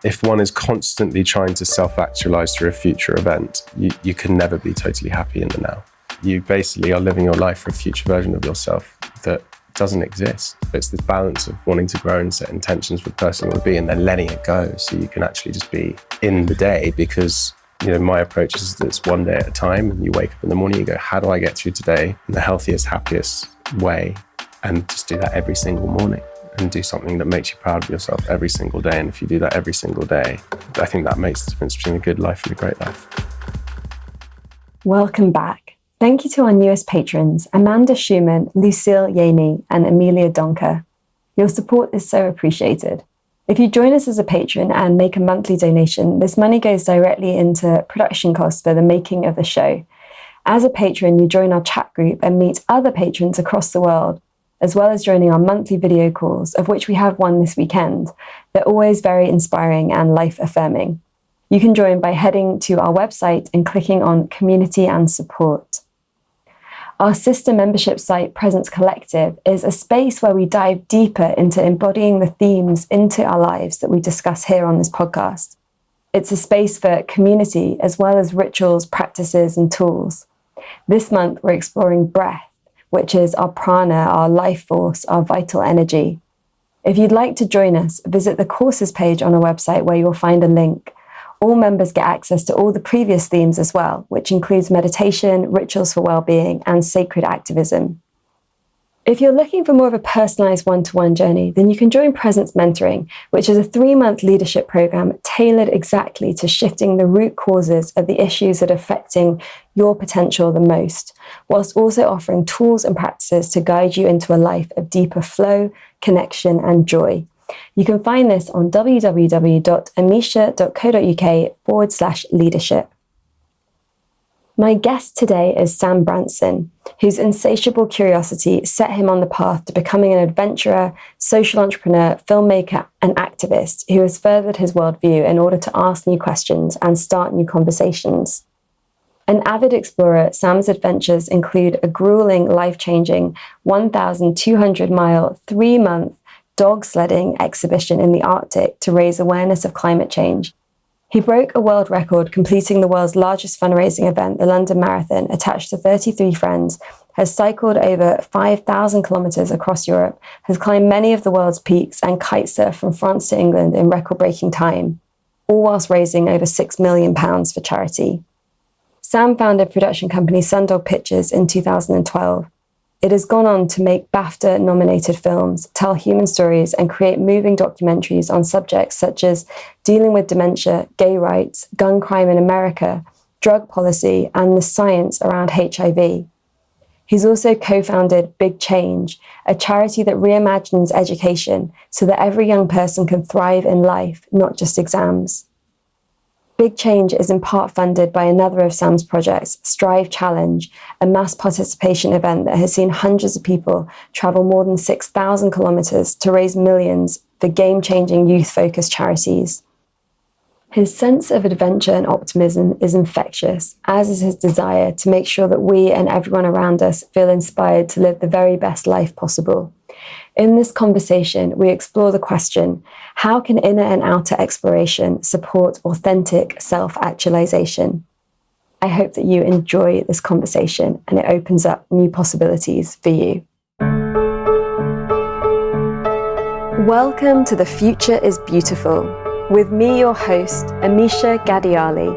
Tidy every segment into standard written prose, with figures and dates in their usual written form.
If one is constantly trying to self-actualize through a future event, you can never be totally happy in the now. You basically are living your life for a future version of yourself that doesn't exist. It's this balance of wanting to grow and set intentions for the person you want to be and then letting it go so you can actually just be in the day, because my approach is that it's one day at a time, and you wake up in the morning, you go, how do I get through today in the healthiest, happiest way? And just do that every single morning and do something that makes you proud of yourself every single day. And if you do that every single day, I think that makes the difference between a good life and a great life. Welcome back. Thank you to our newest patrons, Amanda Schumann, Lucille Yaney, and Amelia Donker. Your support is so appreciated. If you join us as a patron and make a monthly donation, this money goes directly into production costs for the making of the show. As a patron, you join our chat group and meet other patrons across the world, as well as joining our monthly video calls, of which we have one this weekend. They're always very inspiring and life-affirming. You can join by heading to our website and clicking on Community and Support. Our sister membership site, Presence Collective, is a space where we dive deeper into embodying the themes into our lives that we discuss here on this podcast. It's a space for community, as well as rituals, practices, and tools. This month, we're exploring breath, which is our prana, our life force, our vital energy. If you'd like to join us, visit the courses page on our website where you'll find a link. All members get access to all the previous themes as well, which includes meditation, rituals for well-being, and sacred activism. If you're looking for more of a personalized one-to-one journey, then you can join Presence Mentoring, which is a 3-month leadership program tailored exactly to shifting the root causes of the issues that are affecting your potential the most, whilst also offering tools and practices to guide you into a life of deeper flow, connection, and joy. You can find this on www.amisha.co.uk/leadership. My guest today is Sam Branson, whose insatiable curiosity set him on the path to becoming an adventurer, social entrepreneur, filmmaker, and activist who has furthered his worldview in order to ask new questions and start new conversations. An avid explorer, Sam's adventures include a grueling, life-changing 1,200-mile, 3-month dog sledding exhibition in the Arctic to raise awareness of climate change. He broke a world record completing the world's largest fundraising event, the London Marathon, attached to 33 friends, has cycled over 5,000 kilometers across Europe, has climbed many of the world's peaks, and kitesurfed from France to England in record-breaking time, all whilst raising over £6 million for charity. Sam founded production company Sundog Pictures in 2012. It has gone on to make BAFTA-nominated films, tell human stories, and create moving documentaries on subjects such as dealing with dementia, gay rights, gun crime in America, drug policy, and the science around HIV. He's also co-founded Big Change, a charity that reimagines education so that every young person can thrive in life, not just exams. Big Change is in part funded by another of Sam's projects, Strive Challenge, a mass participation event that has seen hundreds of people travel more than 6,000 kilometers to raise millions for game-changing youth-focused charities. His sense of adventure and optimism is infectious, as is his desire to make sure that we and everyone around us feel inspired to live the very best life possible. In this conversation, we explore the question, how can inner and outer exploration support authentic self-actualization? I hope that you enjoy this conversation and it opens up new possibilities for you. Welcome to The Future is Beautiful, with me, your host, Amisha Gadiali.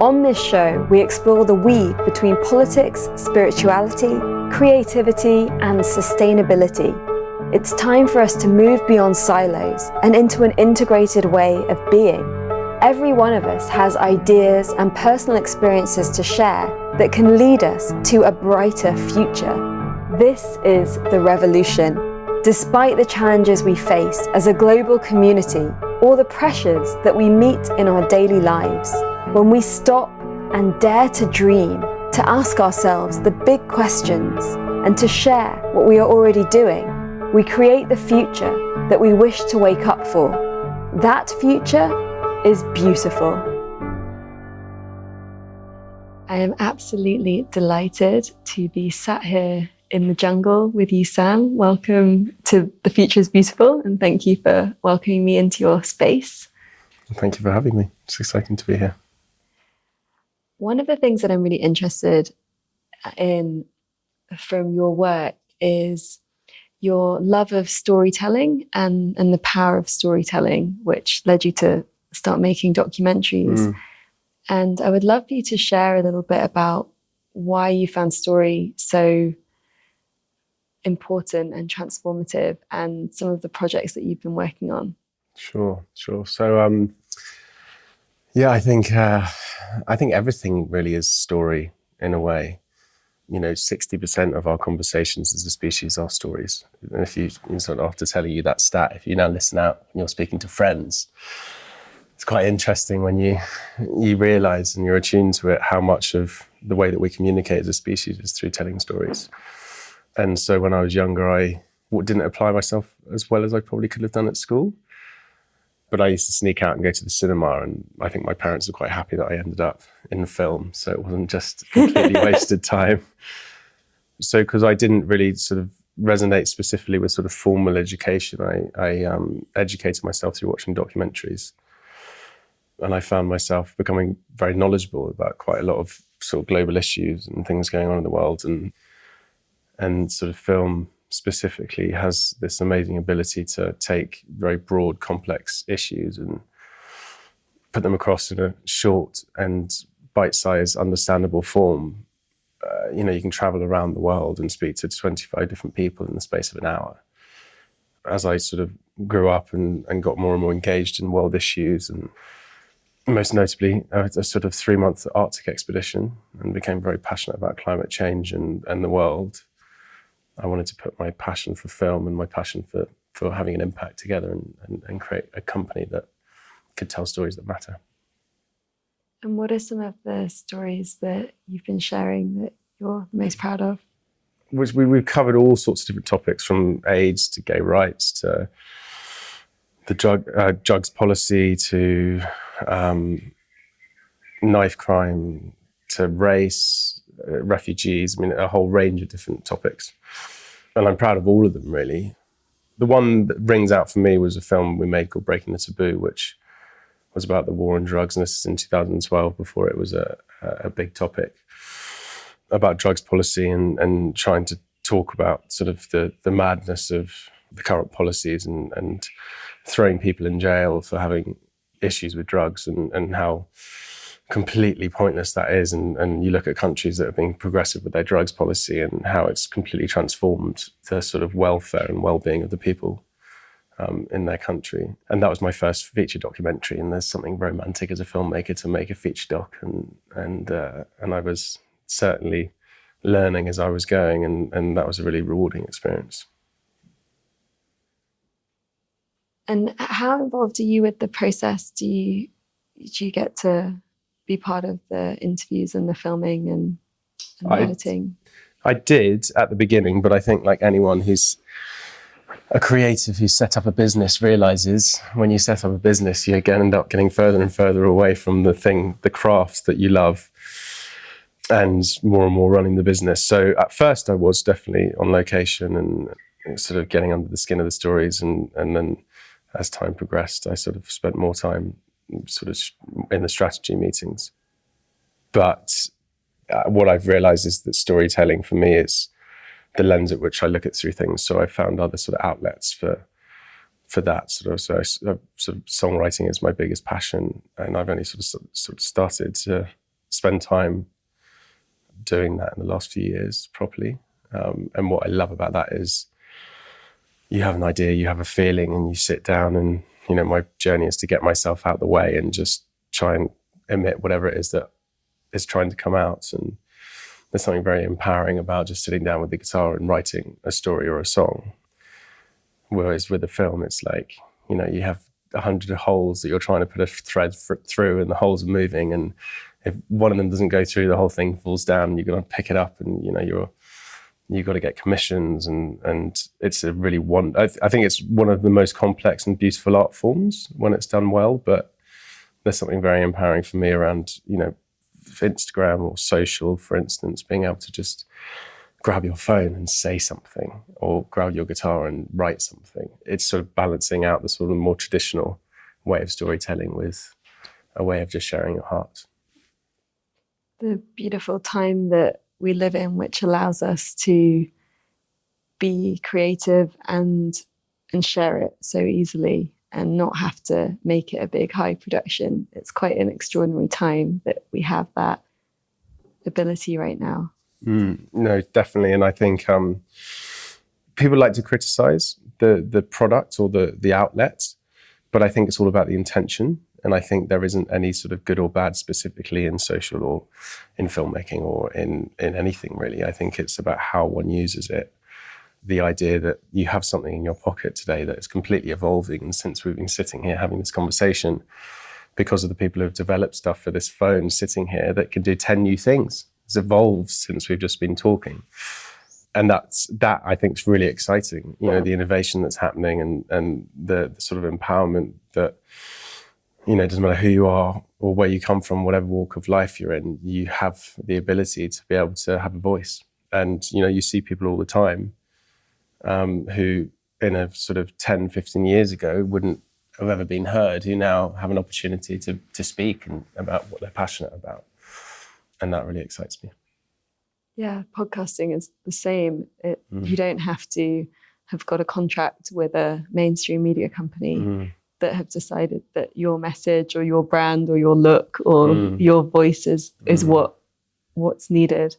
On this show, we explore the weave between politics, spirituality, creativity, and sustainability. It's time for us to move beyond silos and into an integrated way of being. Every one of us has ideas and personal experiences to share that can lead us to a brighter future. This is the revolution. Despite the challenges we face as a global community or the pressures that we meet in our daily lives, when we stop and dare to dream, to ask ourselves the big questions, and to share what we are already doing, we create the future that we wish to wake up for. That future is beautiful. I am absolutely delighted to be sat here in the jungle with you, Sam. Welcome to The Future is Beautiful, and thank you for welcoming me into your space. Thank you for having me. It's exciting to be here. One of the things that I'm really interested in from your work is your love of storytelling and the power of storytelling, which led you to start making documentaries. And I would love for you to share a little bit about why you found story so important and transformative, and some of the projects that you've been working on. Sure. So, yeah, I think everything really is story in a way. 60% of our conversations as a species are stories. And if you sort of, after telling you that stat, if you now listen out and you're speaking to friends, it's quite interesting when you realize and you're attuned to it, how much of the way that we communicate as a species is through telling stories. And so when I was younger, I didn't apply myself as well as I probably could have done at school. But I used to sneak out and go to the cinema, and I think my parents were quite happy that I ended up in the film, so it wasn't just completely wasted time. So because I didn't really sort of resonate specifically with sort of formal education, I educated myself through watching documentaries. And I found myself becoming very knowledgeable about quite a lot of sort of global issues and things going on in the world. And sort of film specifically has this amazing ability to take very broad, complex issues and put them across in a short and bite-sized, understandable form. You can travel around the world and speak to 25 different people in the space of an hour. As I sort of grew up and got more and more engaged in world issues, and most notably a sort of 3-month Arctic expedition, and became very passionate about climate change and the world, I wanted to put my passion for film and my passion for having an impact together and create a company that could tell stories that matter. And what are some of the stories that you've been sharing that you're most proud of? We've covered all sorts of different topics, from AIDS to gay rights to the drugs policy to knife crime to race, refugees. I mean, a whole range of different topics. And I'm proud of all of them, really. The one that rings out for me was a film we made called Breaking the Taboo, which was about the war on drugs. And this is in 2012, before it was a big topic, about drugs policy and trying to talk about sort of the madness of the current policies and throwing people in jail for having issues with drugs, and how completely pointless that is. And you look at countries that have been progressive with their drugs policy and how it's completely transformed the sort of welfare and well-being of the people in their country. And that was my first feature documentary. And there's something romantic as a filmmaker to make a feature doc. And I was certainly learning as I was going, and that was a really rewarding experience. And how involved are you with the process? Do you get to be part of the interviews and the filming and the editing? I did at the beginning, but I think, like anyone who's a creative who's set up a business realizes, when you set up a business, you again end up getting further and further away from the craft that you love, and more running the business. So at first I was definitely on location and sort of getting under the skin of the stories, and then as time progressed, I sort of spent more time sort of in the strategy meetings. But what I've realized is that storytelling for me is the lens at which I look at through things. So I found other sort of outlets for that sort of. So sort of songwriting is my biggest passion, and I've only sort of started to spend time doing that in the last few years properly. And what I love about that is you have an idea, you have a feeling, and you sit down, and my journey is to get myself out of the way and just try and emit whatever it is that is trying to come out. And there's something very empowering about just sitting down with the guitar and writing a story or a song. Whereas with a film, it's like, you have 100 holes that you're trying to put a thread through, and the holes are moving. And if one of them doesn't go through, the whole thing falls down, and you're going to pick it up, and you've got to get commissions, and it's a really I think it's one of the most complex and beautiful art forms when it's done well. But there's something very empowering for me around, Instagram or social, for instance, being able to just grab your phone and say something, or grab your guitar and write something. It's sort of balancing out the sort of more traditional way of storytelling with a way of just sharing your heart. The beautiful time that we live in, which allows us to be creative and share it so easily and not have to make it a big high production. It's quite an extraordinary time that we have that ability right now. No, definitely. And I think people like to criticize the product or the outlet, but I think it's all about the intention. And I think there isn't any sort of good or bad specifically in social or in filmmaking or in anything really. I think it's about how one uses it. The idea that you have something in your pocket today that is completely evolving. And since we've been sitting here having this conversation, because of the people who have developed stuff for this phone sitting here that can do 10 new things. It's evolved since we've just been talking. And that I think is really exciting. You know, the innovation that's happening and the sort of empowerment that, you know, it doesn't matter who you are or where you come from, whatever walk of life you're in, you have the ability to be able to have a voice. And, you know, you see people all the time who in a sort of 10, 15 years ago wouldn't have ever been heard, who now have an opportunity to speak about what they're passionate about. And that really excites me. Yeah, podcasting is the same. You don't have to have got a contract with a mainstream media company that have decided that your message or your brand or your look or your voice is what's needed.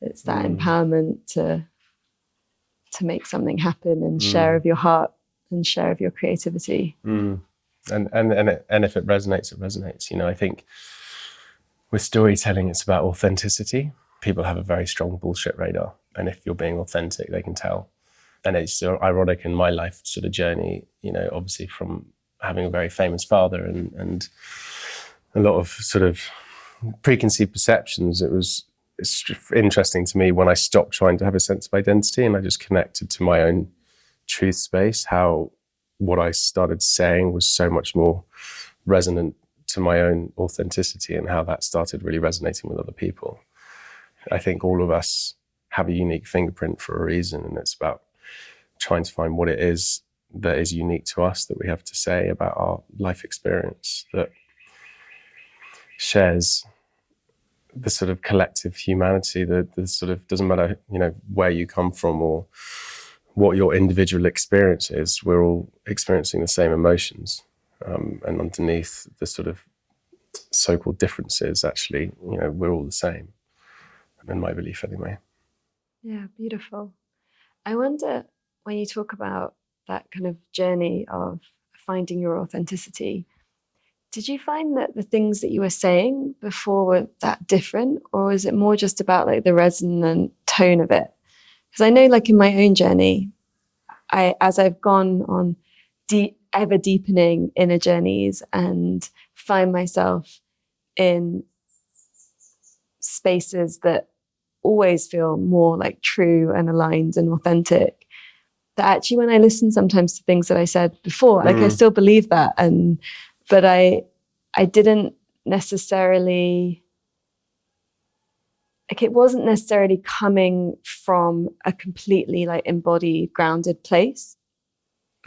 It's that empowerment to make something happen and share of your heart and share of your creativity. And if it resonates, it resonates. You know, I think with storytelling, it's about authenticity. People have a very strong bullshit radar. And if you're being authentic, they can tell. And it's so ironic in my life sort of journey, you know, obviously from having a very famous father and a lot of sort of preconceived perceptions, it's interesting to me when I stopped trying to have a sense of identity and I just connected to my own truth space, how what I started saying was so much more resonant to my own authenticity and how that started really resonating with other people. I think all of us have a unique fingerprint for a reason, and it's about trying to find what it is that is unique to us that we have to say about our life experience that shares the sort of collective humanity, the sort of, doesn't matter, you know, where you come from or what your individual experience is, we're all experiencing the same emotions. And underneath the sort of so-called differences, actually, you know, we're all the same, in my belief anyway. Yeah, beautiful. I wonder, when you talk about that kind of journey of finding your authenticity, did you find that the things that you were saying before were that different, or was it more just about like the resonant tone of it? Because I know, like in my own journey, as I've gone on ever deepening inner journeys and find myself in spaces that always feel more like true and aligned and authentic, that actually when I listen sometimes to things that I said before, like I still believe that, but I didn't necessarily, like it wasn't necessarily coming from a completely like embodied, grounded place.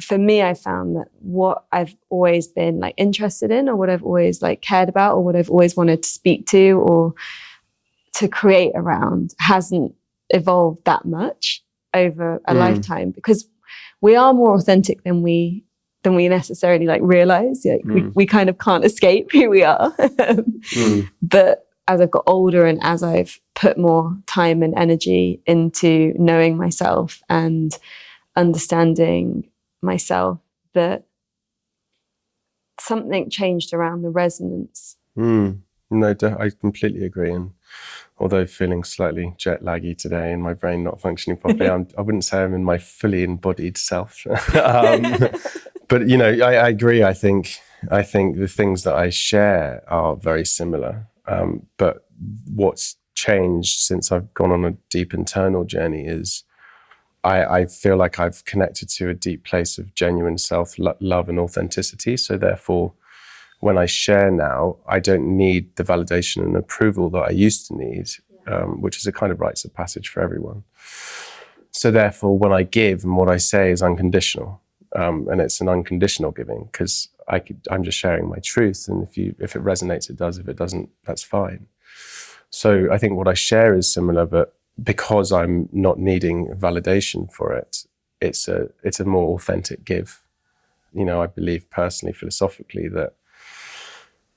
For me, I found that what I've always been like interested in, or what I've always like cared about, or what I've always wanted to speak to or to create around hasn't evolved that much over a lifetime, because we are more authentic than we necessarily like realize. Like we kind of can't escape who we are. But as I've got older and as I've put more time and energy into knowing myself and understanding myself, that something changed around the resonance. No, I completely agree. And although feeling slightly jet laggy today and my brain not functioning properly, I wouldn't say I'm in my fully embodied self. But, you know, I agree. I think the things that I share are very similar. But what's changed since I've gone on a deep internal journey is I feel like I've connected to a deep place of genuine self-love and authenticity. So therefore, when I share now, I don't need the validation and approval that I used to need, which is a kind of rites of passage for everyone. So therefore, when I give and what I say is unconditional, and it's an unconditional giving, because I'm just sharing my truth. And if it resonates, it does. If it doesn't, that's fine. So I think what I share is similar, but because I'm not needing validation for it, it's a more authentic give. I believe personally, philosophically, that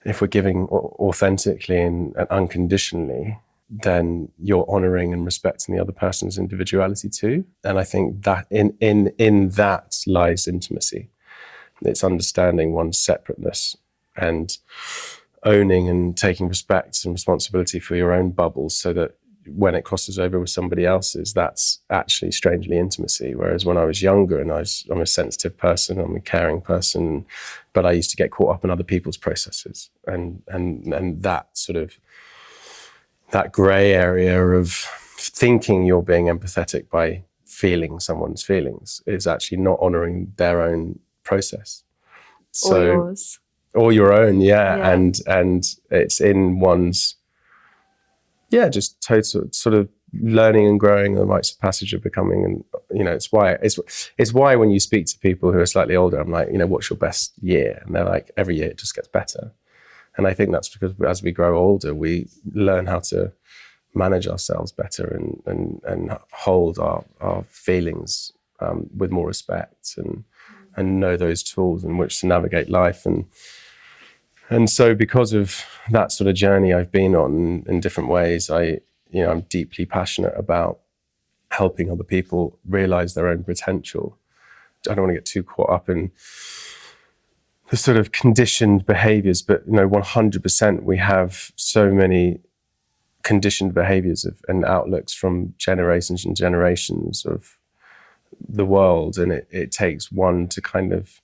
if we're giving authentically and unconditionally, then you're honoring and respecting the other person's individuality too. And I think that in that lies intimacy. It's understanding one's separateness and owning and taking respect and responsibility for your own bubbles, so that when it crosses over with somebody else's, that's actually strangely intimacy. Whereas when I was younger and I'm a sensitive person, I'm a caring person, but I used to get caught up in other people's processes. And that sort of, that grey area of thinking you're being empathetic by feeling someone's feelings is actually not honouring their own process. Or yours. Or your own, yeah. And it's in one's, just total sort of learning and growing, the rites of passage of becoming. And, it's why when you speak to people who are slightly older, I'm like, what's your best year? And they're like, every year it just gets better. And I think that's because as we grow older, we learn how to manage ourselves better and hold our feelings with more respect and know those tools in which to navigate life. And so because of that sort of journey I've been on in different ways, I'm deeply passionate about helping other people realize their own potential. I don't want to get too caught up in the sort of conditioned behaviors, but 100% we have so many conditioned behaviors and outlooks from generations and generations of the world, and it takes one to kind of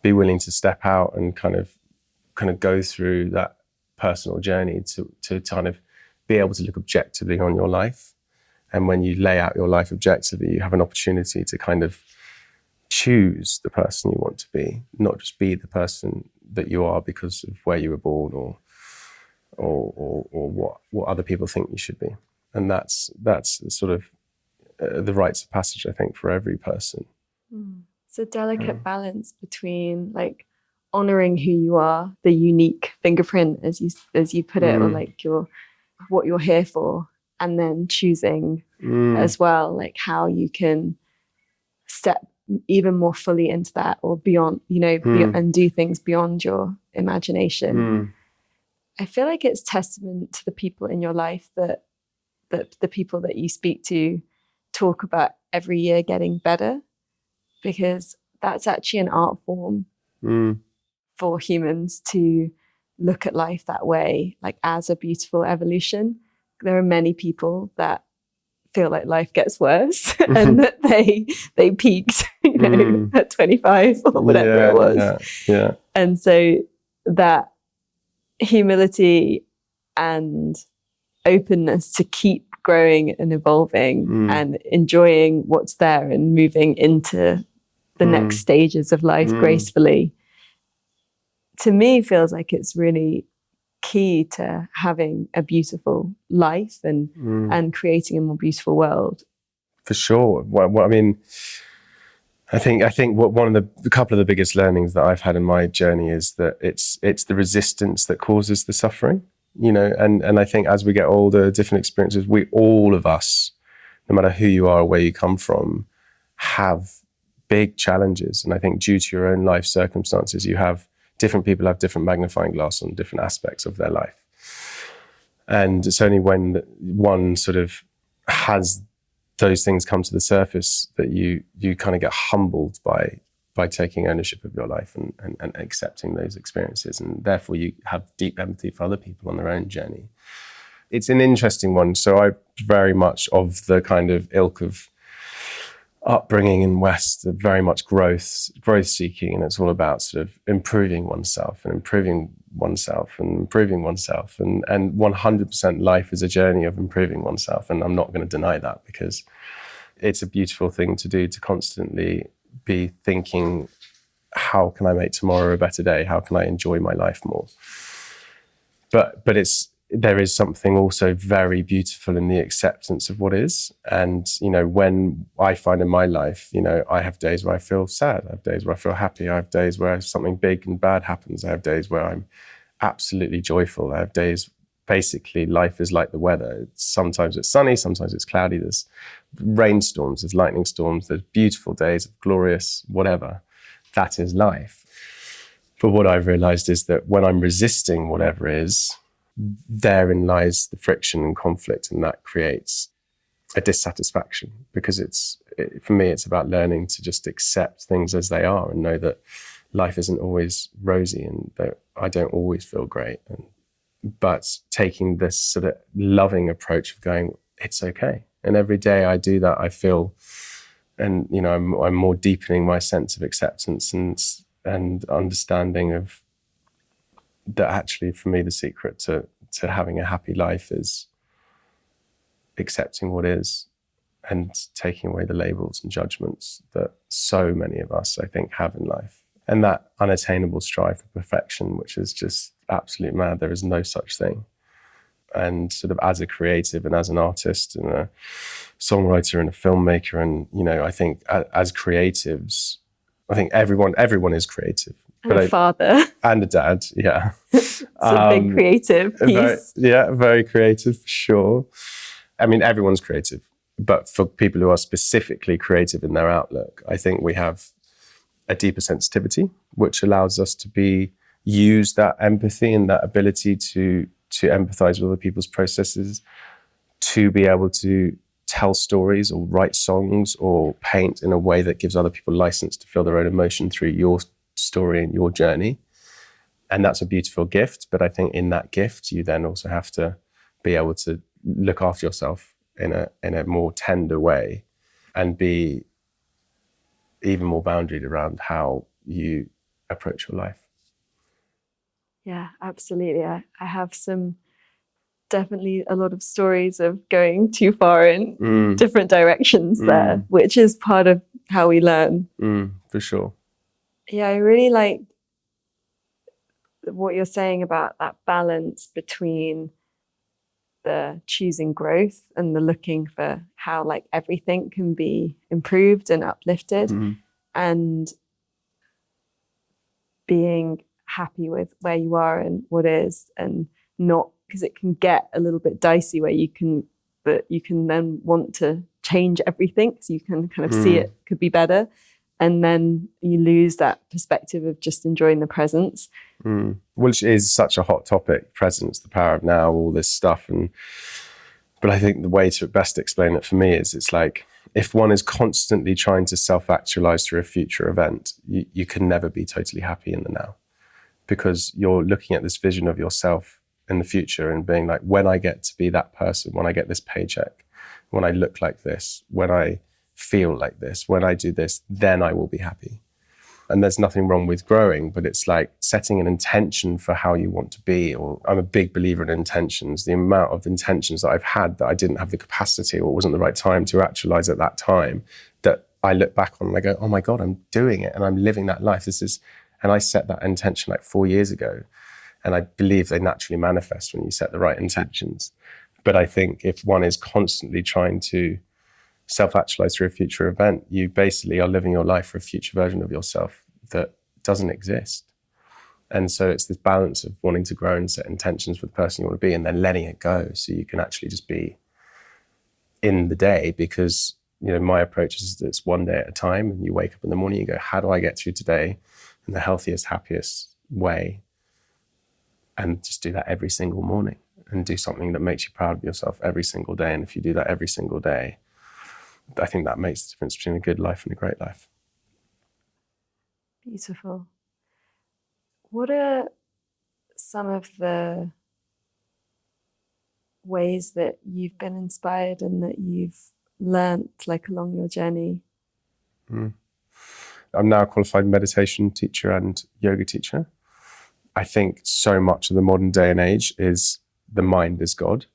be willing to step out and kind of go through that personal journey to kind of be able to look objectively on your life. And when you lay out your life objectively, you have an opportunity to kind of choose the person you want to be, not just be the person that you are because of where you were born or what other people think you should be. And that's sort of the rites of passage, I think, for every person. It's a delicate balance between like honoring who you are, the unique fingerprint, as you put it, or like what you're here for, and then choosing as well, like how you can step even more fully into that or beyond, and do things beyond your imagination. I feel like it's testament to the people in your life that the people that you speak to talk about every year getting better, because that's actually an art form for humans to look at life that way, like as a beautiful evolution. There are many people that feel like life gets worse and that they peaked, at 25 or whatever it was. Yeah. And so that humility and openness to keep growing and evolving and enjoying what's there and moving into the next stages of life gracefully, to me feels like it's really key to having a beautiful life and creating a more beautiful world. For sure. Well, I mean, I think what one of the couple of the biggest learnings that I've had in my journey is that it's the resistance that causes the suffering, and I think as we get older, different experiences, all of us, no matter who you are or where you come from, have big challenges. And I think due to your own life circumstances, different people have different magnifying glass on different aspects of their life. And it's only when one sort of has those things come to the surface that you kind of get humbled by taking ownership of your life and accepting those experiences. And therefore you have deep empathy for other people on their own journey. It's an interesting one. So I'm very much of the kind of ilk of upbringing in West, very much growth seeking, and it's all about sort of improving oneself and improving oneself and improving oneself, and 100% life is a journey of improving oneself, and I'm not going to deny that, because it's a beautiful thing to do, to constantly be thinking, how can I make tomorrow a better day? How can I enjoy my life more? But it's there is something also very beautiful in the acceptance of what is. And, when I find in my life, I have days where I feel sad. I have days where I feel happy. I have days where something big and bad happens. I have days where I'm absolutely joyful. I have days, basically, life is like the weather. Sometimes it's sunny, sometimes it's cloudy. There's rainstorms, there's lightning storms, there's beautiful days of glorious whatever. That is life. But what I've realized is that when I'm resisting whatever is, therein lies the friction and conflict, and that creates a dissatisfaction, because for me, it's about learning to just accept things as they are and know that life isn't always rosy and that I don't always feel great. But taking this sort of loving approach of going, it's okay. And every day I do that, I feel, and I'm more deepening my sense of acceptance and understanding of that. Actually, for me, the secret to having a happy life is accepting what is and taking away the labels and judgments that so many of us, I think, have in life. And that unattainable strive for perfection, which is just absolute mad. There is no such thing. And sort of as a creative and as an artist and a songwriter and a filmmaker, and, I think as creatives, I think everyone is creative. And a father. And a dad, yeah. It's a big creative piece. Very creative, for sure. I mean, everyone's creative. But for people who are specifically creative in their outlook, I think we have a deeper sensitivity, which allows us to use that empathy and that ability to empathize with other people's processes, to be able to tell stories or write songs or paint in a way that gives other people license to feel their own emotion through your story and your journey. And that's a beautiful gift. But I think in that gift, you then also have to be able to look after yourself in a more tender way and be even more boundaried around how you approach your life. Yeah, absolutely. I have definitely a lot of stories of going too far in different directions there, which is part of how we learn. For sure. Yeah, I really like what you're saying about that balance between the choosing growth and the looking for how everything can be improved and uplifted, and being happy with where you are and what is, and not, because it can get a little bit dicey where you can then want to change everything so you can kind of see it could be better, and then you lose that perspective of just enjoying the presence. Which is such a hot topic, presence, the power of now, all this stuff. But I think the way to best explain it for me is, it's like, if one is constantly trying to self-actualize through a future event, you can never be totally happy in the now, because you're looking at this vision of yourself in the future and being like, when I get to be that person, when I get this paycheck, when I look like this, when I feel like this, when I do this, then I will be happy. And there's nothing wrong with growing, but it's like setting an intention for how you want to be. Or I'm a big believer in intentions. The amount of intentions that I've had that I didn't have the capacity or wasn't the right time to actualize at that time, that I look back on and I go, oh my God, I'm doing it and I'm living that life. And I set that intention 4 years ago. And I believe they naturally manifest when you set the right intentions. But I think if one is constantly trying to self-actualize through a future event, you basically are living your life for a future version of yourself that doesn't exist. And so it's this balance of wanting to grow and set intentions for the person you want to be, and then letting it go so you can actually just be in the day. Because, my approach is that it's one day at a time, and you wake up in the morning, you go, how do I get through today in the healthiest, happiest way? And just do that every single morning, and do something that makes you proud of yourself every single day. And if you do that every single day, I think that makes the difference between a good life and a great life. Beautiful. What are some of the ways that you've been inspired and that you've learnt along your journey? I'm now a qualified meditation teacher and yoga teacher. I think so much of the modern day and age is the mind is God.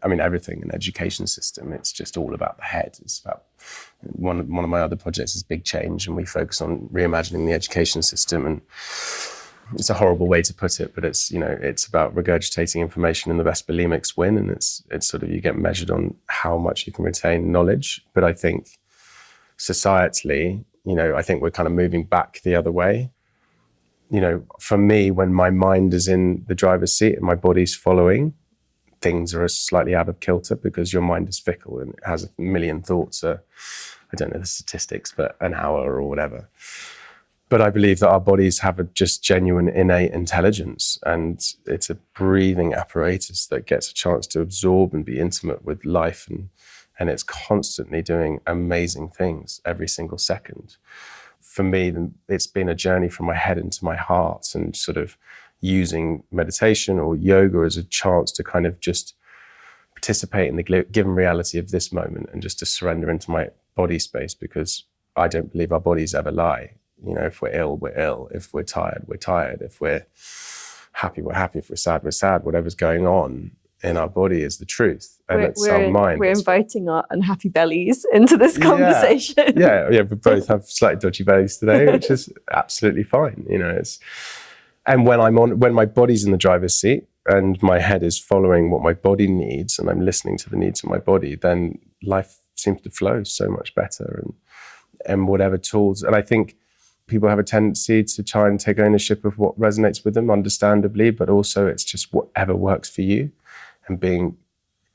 Everything in the education system, it's just all about the head. It's about one of my other projects is Big Change, and we focus on reimagining the education system. And it's a horrible way to put it, but it's, it's about regurgitating information and the best bulimics win. And it's sort of, you get measured on how much you can retain knowledge. But I think societally, I think we're kind of moving back the other way. For me, when my mind is in the driver's seat and my body's following, things are slightly out of kilter because your mind is fickle and it has a million thoughts. I don't know the statistics, but an hour or whatever. But I believe that our bodies have a just genuine innate intelligence, and it's a breathing apparatus that gets a chance to absorb and be intimate with life, and it's constantly doing amazing things every single second. For me, it's been a journey from my head into my heart, and sort of using meditation or yoga as a chance to kind of just participate in the given reality of this moment and just to surrender into my body space, because I don't believe our bodies ever lie. If we're ill, we're ill. If we're tired, we're tired. If we're happy, we're happy. If we're sad, we're sad. Whatever's going on in our body is the truth. And it's our mind. We're inviting our unhappy bellies into this conversation. Yeah. We both have slightly dodgy bellies today, which is absolutely fine. And when my body's in the driver's seat and my head is following what my body needs and I'm listening to the needs of my body, then life seems to flow so much better, and whatever tools. And I think people have a tendency to try and take ownership of what resonates with them, understandably, but also it's just whatever works for you, and being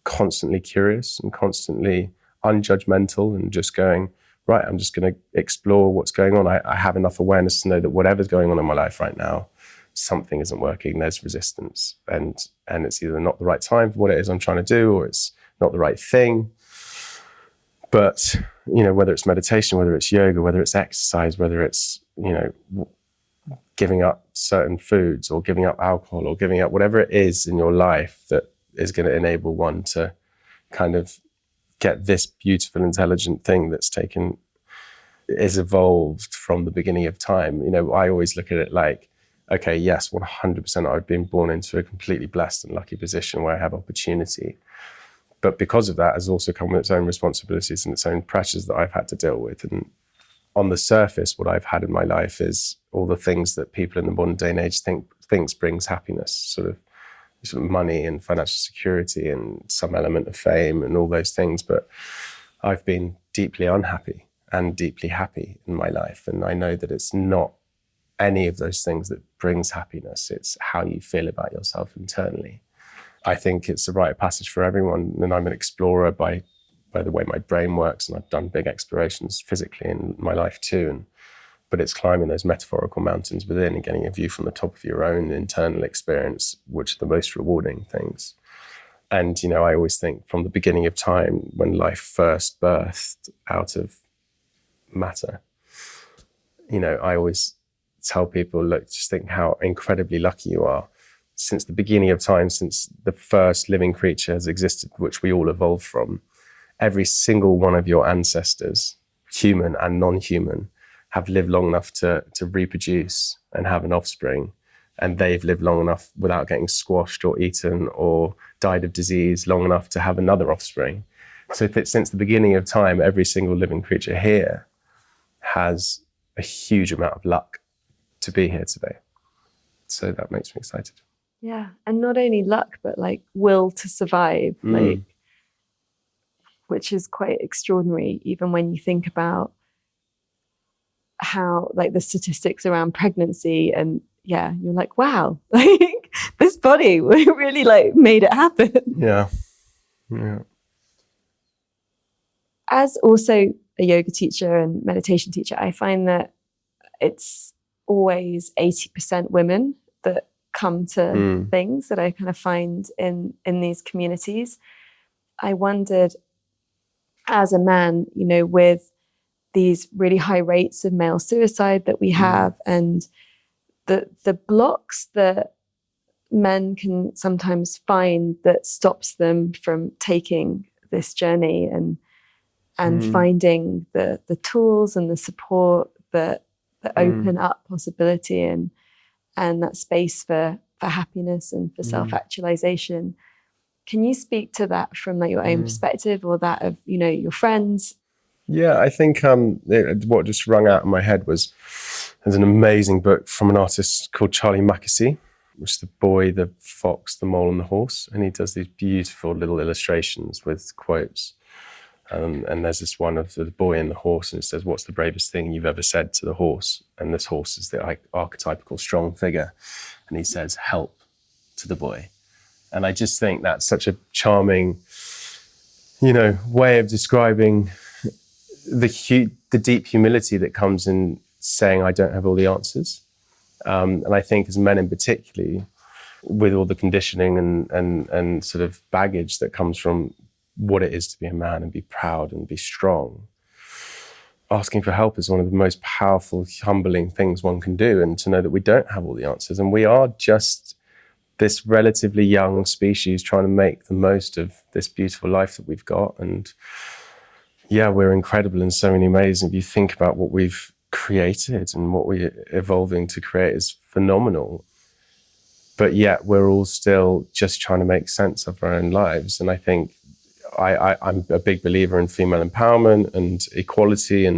constantly curious and constantly unjudgmental and just going, right, I'm just going to explore what's going on. I have enough awareness to know that whatever's going on in my life right now, something isn't working, there's resistance, and it's either not the right time for what it is I'm trying to do, or it's not the right thing. But, whether it's meditation, whether it's yoga, whether it's exercise, whether it's, giving up certain foods or giving up alcohol or giving up whatever it is in your life that is going to enable one to kind of get this beautiful, intelligent thing is evolved from the beginning of time. I always look at it like, okay, yes, 100% I've been born into a completely blessed and lucky position where I have opportunity. But because of that has also come with its own responsibilities and its own pressures that I've had to deal with. And on the surface, what I've had in my life is all the things that people in the modern day and age thinks brings happiness, sort of money and financial security and some element of fame and all those things. But I've been deeply unhappy and deeply happy in my life. And I know that it's not any of those things that brings happiness. It's how you feel about yourself internally. I think it's a rite of passage for everyone, and I'm an explorer by the way my brain works, and I've done big explorations physically in my life too. But it's climbing those metaphorical mountains within and getting a view from the top of your own internal experience, which are the most rewarding things. And, I always think from the beginning of time, when life first birthed out of matter, I always tell people, look, just think how incredibly lucky you are. Since the beginning of time, since the first living creature has existed, which we all evolved from, every single one of your ancestors, human and non-human, have lived long enough to reproduce and have an offspring. And they've lived long enough without getting squashed or eaten or died of disease long enough to have another offspring. So since the beginning of time, every single living creature here has a huge amount of luck to be here today. So that makes me excited. Yeah, and not only luck, but will to survive, which is quite extraordinary, even when you think about how the statistics around pregnancy, and you're like, wow, this body really made it happen. Yeah. As also a yoga teacher and meditation teacher, I find that it's always 80% women that come to things that I kind of find in these communities. I wondered, as a man, with these really high rates of male suicide that we have, and the blocks that men can sometimes find that stops them from taking this journey and finding the tools and the support that open up possibility and that space for happiness and for self-actualization. Can you speak to that from your own perspective, or that of your friends? Yeah, I think what just rung out in my head was There's an amazing book from an artist called Charlie Mackesy, which is The Boy, the Fox, the Mole and the Horse. And he does these beautiful little illustrations with quotes. And there's this one of the boy and the horse, and it says, what's the bravest thing you've ever said to the horse? And this horse is the archetypical strong figure. And he says, help, to the boy. And I just think that's such a charming, way of describing the deep humility that comes in saying, I don't have all the answers. And I think as men in particular, with all the conditioning and sort of baggage that comes from what it is to be a man and be proud and be strong, asking for help is one of the most powerful, humbling things one can do, and to know that we don't have all the answers. And we are just this relatively young species trying to make the most of this beautiful life that we've got. And yeah, we're incredible in so many ways. If you think about what we've created and what we're evolving to create is phenomenal. But yet we're all still just trying to make sense of our own lives. And I think I'm a big believer in female empowerment and equality,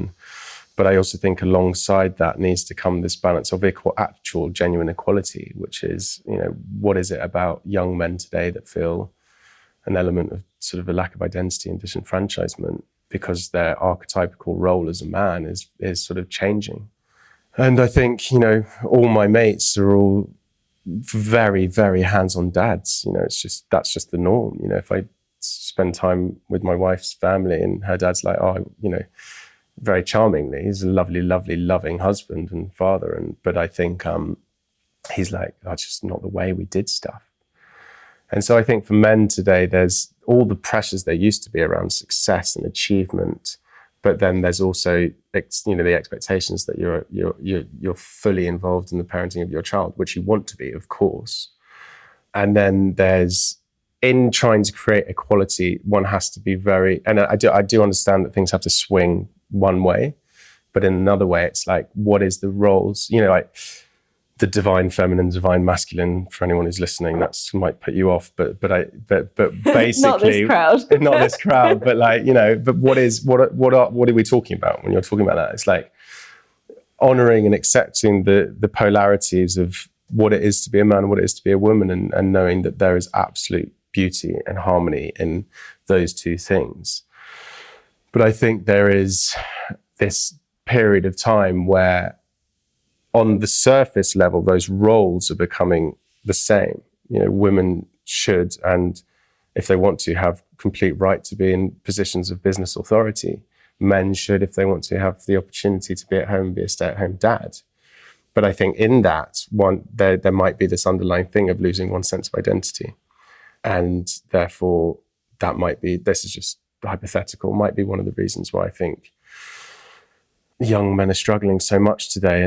but I also think alongside that needs to come this balance of actual, genuine equality, which is, what is it about young men today that feel an element of sort of a lack of identity and disenfranchisement because their archetypical role as a man is sort of changing. And I think, all my mates are all very, very hands-on dads. That's just the norm. If I spend time with my wife's family and her dad's like, very charmingly, he's a lovely, lovely, loving husband and father. But I think he's like, that's just not the way we did stuff. And so I think for men today, there's all the pressures there used to be around success and achievement, but then there's also, the expectations that you're fully involved in the parenting of your child, which you want to be, of course. And then there's, in trying to create equality, one has to be very, and I do understand that things have to swing one way, but in another way, it's like, what is the roles? Like the divine feminine, divine masculine. For anyone who's listening, that might put you off, but basically, not this crowd, but like, but what are we talking about when you're talking about that? It's like honoring and accepting the polarities of what it is to be a man and what it is to be a woman, and knowing that there is absolute beauty and harmony in those two things. But I think there is this period of time where on the surface level, those roles are becoming the same. Women should, and if they want to, have complete right to be in positions of business authority. Men should, if they want to, have the opportunity to be at home and be a stay-at-home dad. But I think in that one, there might be this underlying thing of losing one's sense of identity. And therefore, this is just hypothetical, might be one of the reasons why I think young men are struggling so much today.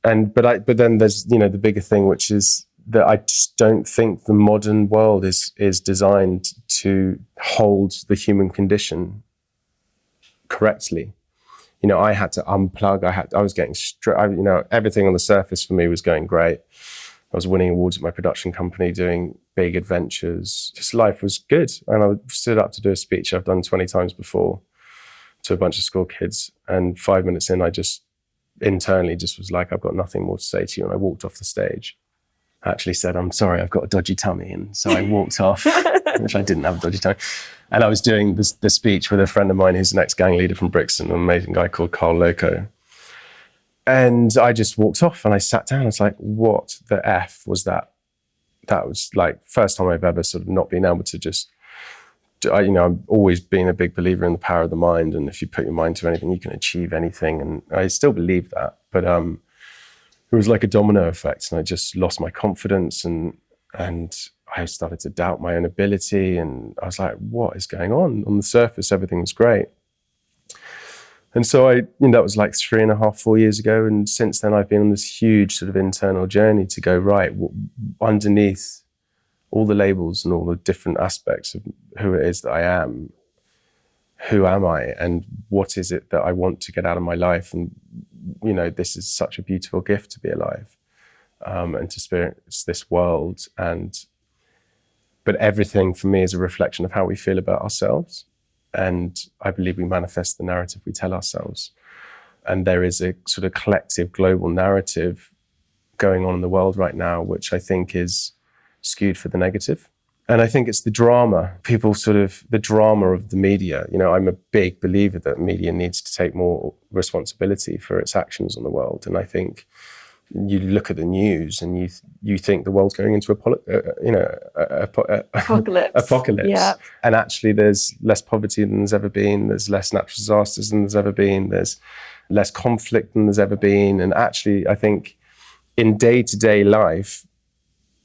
But then there's, the bigger thing, which is that I just don't think the modern world is designed to hold the human condition correctly. I had to unplug. I was getting everything on the surface for me was going great. I was winning awards at my production company, doing big adventures. Just life was good. And I stood up to do a speech I've done 20 times before to a bunch of school kids. And 5 minutes in, I just internally just was like, I've got nothing more to say to you. And I walked off the stage. I actually said, I'm sorry, I've got a dodgy tummy. And so I walked off, which I didn't have a dodgy tummy. And I was doing the speech with a friend of mine who's an ex-gang leader from Brixton, an amazing guy called Carl Loco. And I just walked off and I sat down. It's like, what the F was that? That was like first time I've ever sort of not been able to just, I've always been a big believer in the power of the mind. And if you put your mind to anything, you can achieve anything. And I still believe that. But it was like a domino effect. And I just lost my confidence and I started to doubt my own ability. And I was like, what is going on? On the surface, everything was great. And so that was like 3.5, 4 years ago. And since then, I've been on this huge sort of internal journey to go, right, underneath all the labels and all the different aspects of who it is that I am, who am I? And what is it that I want to get out of my life? And, this is such a beautiful gift to be alive and to experience this world. But everything for me is a reflection of how we feel about ourselves. And I believe we manifest the narrative we tell ourselves. And there is a sort of collective global narrative going on in the world right now, which I think is skewed for the negative. And I think it's the drama, the drama of the media. I'm a big believer that media needs to take more responsibility for its actions on the world. And I think you look at the news and you think the world's going into apocalypse. Yeah. And actually there's less poverty than there's ever been. There's less natural disasters than there's ever been. There's less conflict than there's ever been. And actually, I think in day-to-day life,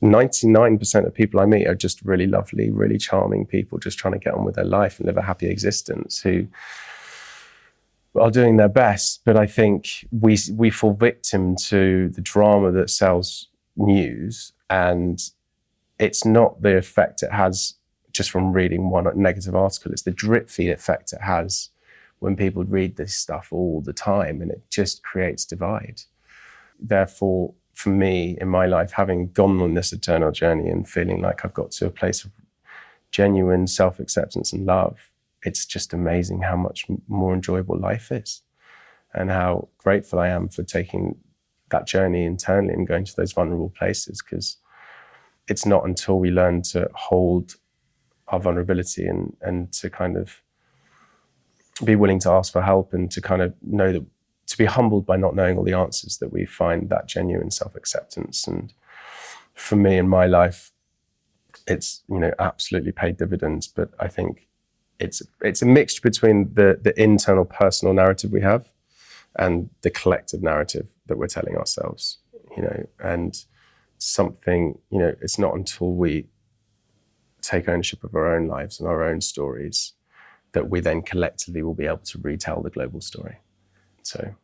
99% of people I meet are just really lovely, really charming people just trying to get on with their life and live a happy existence, who are doing their best. But I think we fall victim to the drama that sells news, and it's not the effect it has just from reading one negative article. It's the drip feed effect it has when people read this stuff all the time, and it just creates divide. Therefore, for me, in my life, having gone on this eternal journey and feeling like I've got to a place of genuine self-acceptance and love, it's just amazing how much more enjoyable life is, and how grateful I am for taking that journey internally and going to those vulnerable places, because it's not until we learn to hold our vulnerability and to kind of be willing to ask for help and to kind of know that, to be humbled by not knowing all the answers, that we find that genuine self-acceptance. And for me in my life, it's, absolutely paid dividends. But I think it's a mixture between the internal personal narrative we have and the collective narrative that we're telling ourselves, and something, it's not until we take ownership of our own lives and our own stories that we then collectively will be able to retell the global story. So,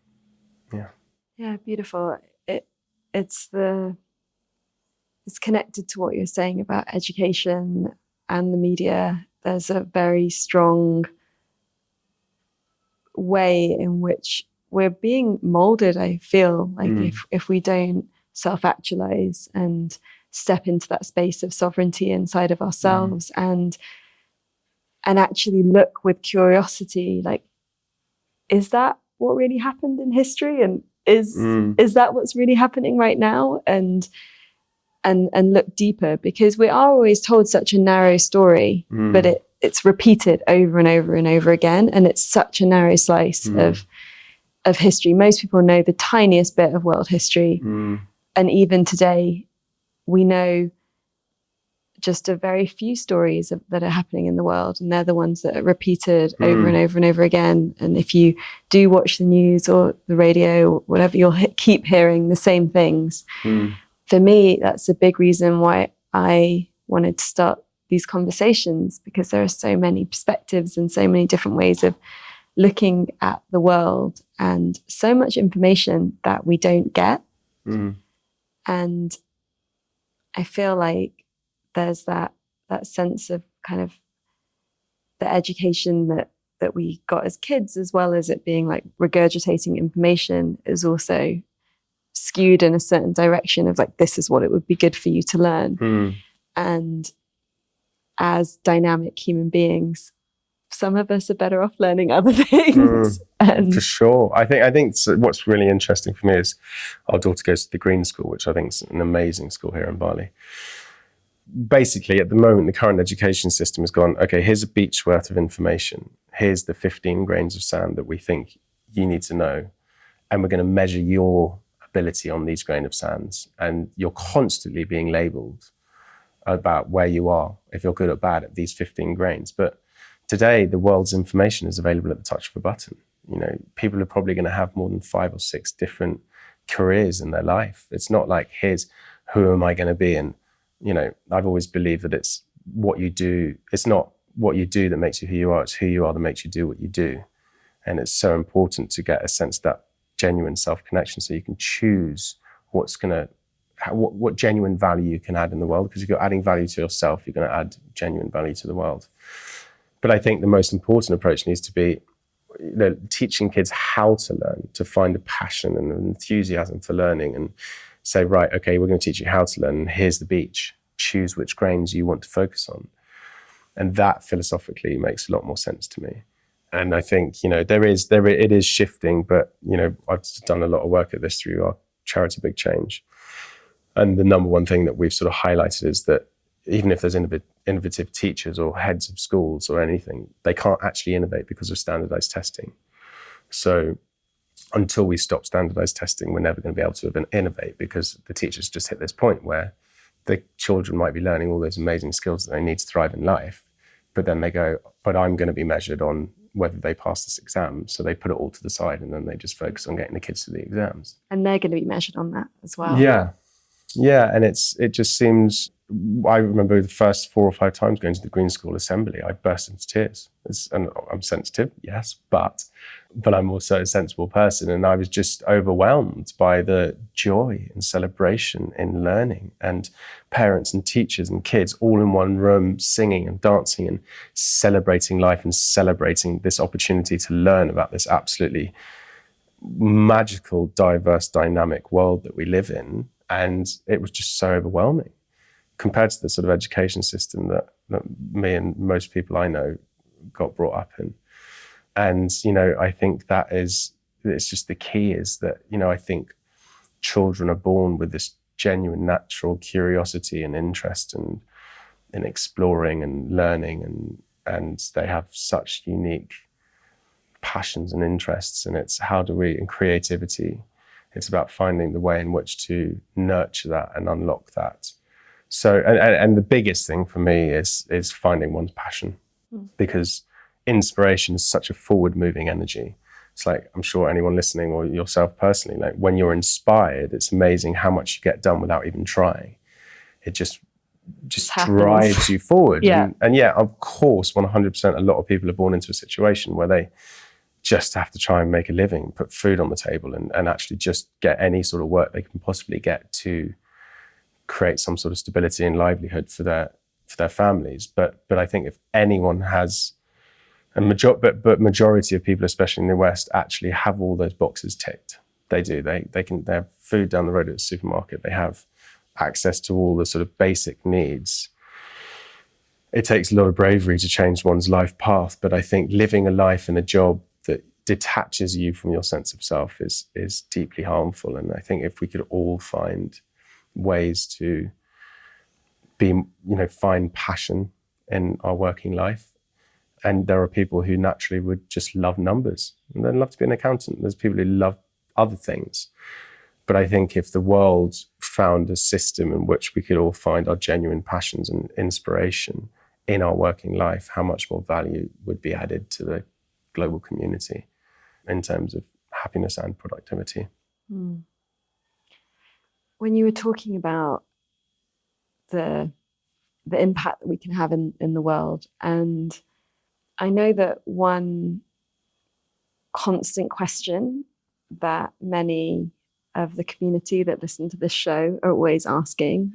yeah. Yeah, beautiful. It's connected to what you're saying about education and the media. There's a very strong way in which we're being molded, I feel like, if we don't self-actualize and step into that space of sovereignty inside of ourselves and actually look with curiosity, like, is that what really happened in history? And is that what's really happening right now? And look deeper, because we are always told such a narrow story, but it's repeated over and over and over again. And it's such a narrow slice of history. Most people know the tiniest bit of world history. And even today, we know just a very few stories that are happening in the world, and they're the ones that are repeated over and over and over again. And if you do watch the news or the radio or whatever, you'll keep hearing the same things. For me, that's a big reason why I wanted to start these conversations, because there are so many perspectives and so many different ways of looking at the world, and so much information that we don't get. And I feel like there's that sense of kind of the education that we got as kids, as well as it being like regurgitating information, is also skewed in a certain direction of like, this is what it would be good for you to learn. And as dynamic human beings, some of us are better off learning other things. For sure. I think what's really interesting for me is our daughter goes to the Green School, which I think is an amazing school here in Bali. Basically, at the moment, the current education system has gone, okay, here's a beach worth of information. Here's the 15 grains of sand that we think you need to know. And we're going to measure your ability on these grains of sands. And you're constantly being labeled about where you are, if you're good or bad at these 15 grains. But today, the world's information is available at the touch of a button. People are probably going to have more than 5 or 6 different careers in their life. It's not like, here's who am I going to be? And, I've always believed that it's what you do. It's not what you do that makes you who you are. It's who you are that makes you do what you do. And it's so important to get a sense of that genuine self-connection, so you can choose what genuine value you can add in the world. Because if you're adding value to yourself, you're going to add genuine value to the world. But I think the most important approach needs to be teaching kids how to learn, to find a passion and an enthusiasm for learning, and say, right, okay, we're going to teach you how to learn, and here's the beach. Choose which grains you want to focus on. And that philosophically makes a lot more sense to me. And I think, it is shifting, but, I've done a lot of work at this through our charity Big Change. And the number one thing that we've sort of highlighted is that even if there's innovative teachers or heads of schools or anything, they can't actually innovate because of standardized testing. So until we stop standardized testing, we're never going to be able to innovate, because the teachers just hit this point where the children might be learning all those amazing skills that they need to thrive in life, but then they go, but I'm going to be measured on whether they pass this exam. So they put it all to the side, and then they just focus on getting the kids to the exams. And they're going to be measured on that as well. Yeah. And it just seems, I remember the first 4 or 5 times going to the Green School Assembly, I burst into tears. And I'm sensitive, yes, but I'm also a sensible person. And I was just overwhelmed by the joy and celebration in learning, and parents and teachers and kids all in one room singing and dancing and celebrating life and celebrating this opportunity to learn about this absolutely magical, diverse, dynamic world that we live in. And it was just so overwhelming compared to the sort of education system that me and most people I know got brought up in. And, I think it's just the key is that, I think children are born with this genuine natural curiosity and interest in exploring and learning, and they have such unique passions and interests. And it's and creativity. It's about finding the way in which to nurture that and unlock that. So, and the biggest thing for me is finding one's passion, because inspiration is such a forward-moving energy. It's like, I'm sure anyone listening or yourself personally, like when you're inspired, it's amazing how much you get done without even trying. It just drives you forward. Yeah. And yeah, of course, 100%, a lot of people are born into a situation where they just have to try and make a living, put food on the table, and actually just get any sort of work they can possibly get to create some sort of stability and livelihood for their families. But I think if anyone has but majority of people, especially in the West, actually have all those boxes ticked. They do. They have food down the road at the supermarket. They have access to all the sort of basic needs. It takes a lot of bravery to change one's life path, but I think living a life and a job that detaches you from your sense of self is deeply harmful. And I think if we could all find ways to find passion in our working life. And there are people who naturally would just love numbers and they'd love to be an accountant. There's people who love other things. But I think if the world found a system in which we could all find our genuine passions and inspiration in our working life, how much more value would be added to the global community in terms of happiness and productivity. When you were talking about the impact that we can have in the world, and I know that one constant question that many of the community that listen to this show are always asking,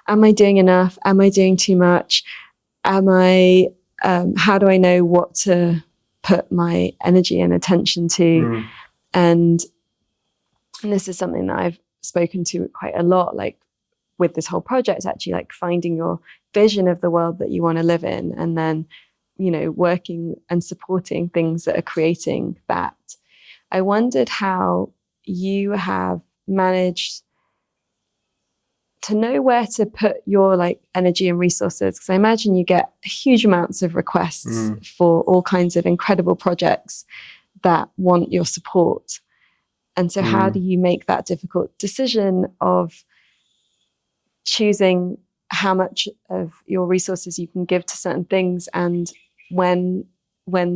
am I doing enough? Am I doing too much? How do I know what to put my energy and attention to? And this is something that I've spoken to quite a lot, like with this whole project, actually, like finding your vision of the world that you want to live in, and then working and supporting things that are creating that. I wondered how you have managed to know where to put your energy and resources, because I imagine you get huge amounts of requests for all kinds of incredible projects that want your support. And so how do you make that difficult decision of choosing how much of your resources you can give to certain things, and when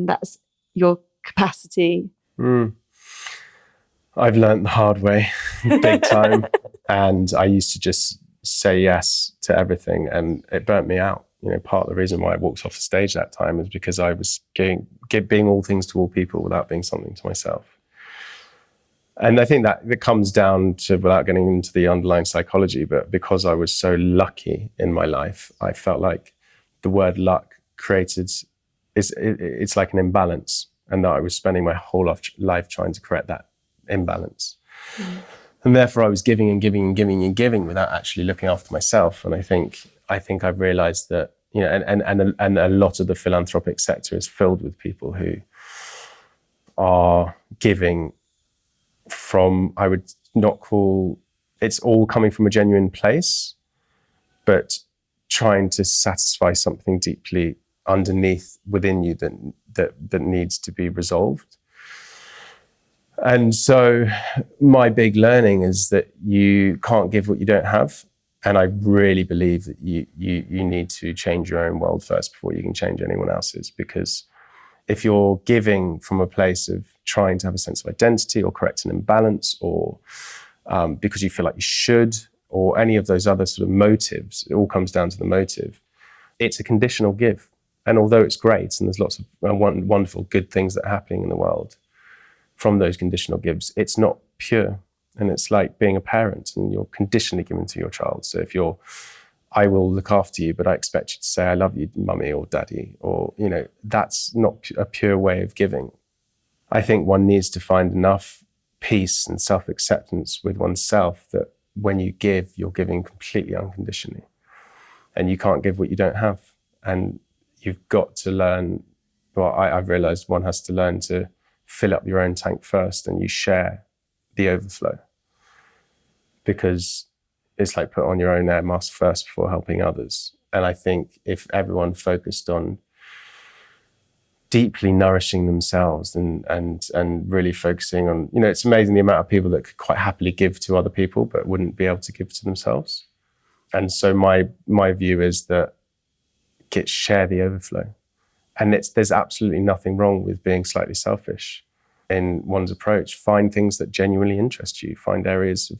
that's your capacity? I've learned the hard way, big time. And I used to just say yes to everything, and it burnt me out. Part of the reason why I walked off the stage that time is because I was being all things to all people without being something to myself. And I think that it comes down to, without getting into the underlying psychology, but because I was so lucky in my life, I felt like the word luck it's like an imbalance, and that I was spending my whole life trying to correct that imbalance. And therefore I was giving and giving and giving and giving without actually looking after myself. And I think I've realized that, and a lot of the philanthropic sector is filled with people who are giving from, I would not call, it's all coming from a genuine place, but trying to satisfy something deeply underneath within you that needs to be resolved. And so my big learning is that you can't give what you don't have. And I really believe that you need to change your own world first before you can change anyone else's. Because if you're giving from a place of trying to have a sense of identity or correct an imbalance, or because you feel like you should, or any of those other sort of motives, it all comes down to the motive. It's a conditional give. And although it's great, and there's lots of wonderful, good things that are happening in the world from those conditional gives, it's not pure. And it's like being a parent, and you're conditionally given to your child. So if you're, I will look after you, but I expect you to say, I love you, mummy or daddy, or, you know, that's not a pure way of giving. I think one needs to find enough peace and self-acceptance with oneself that when you give, you're giving completely unconditionally. And you can't give what you don't have. And you've got to learn, well, I've realized one has to learn to fill up your own tank first, and you share the overflow. Because it's like put on your own air mask first before helping others. And I think if everyone focused on deeply nourishing themselves and really focusing on, you know, it's amazing the amount of people that could quite happily give to other people but wouldn't be able to give to themselves. And so my view is that share the overflow. And there's absolutely nothing wrong with being slightly selfish in one's approach. Find things that genuinely interest you. Find areas of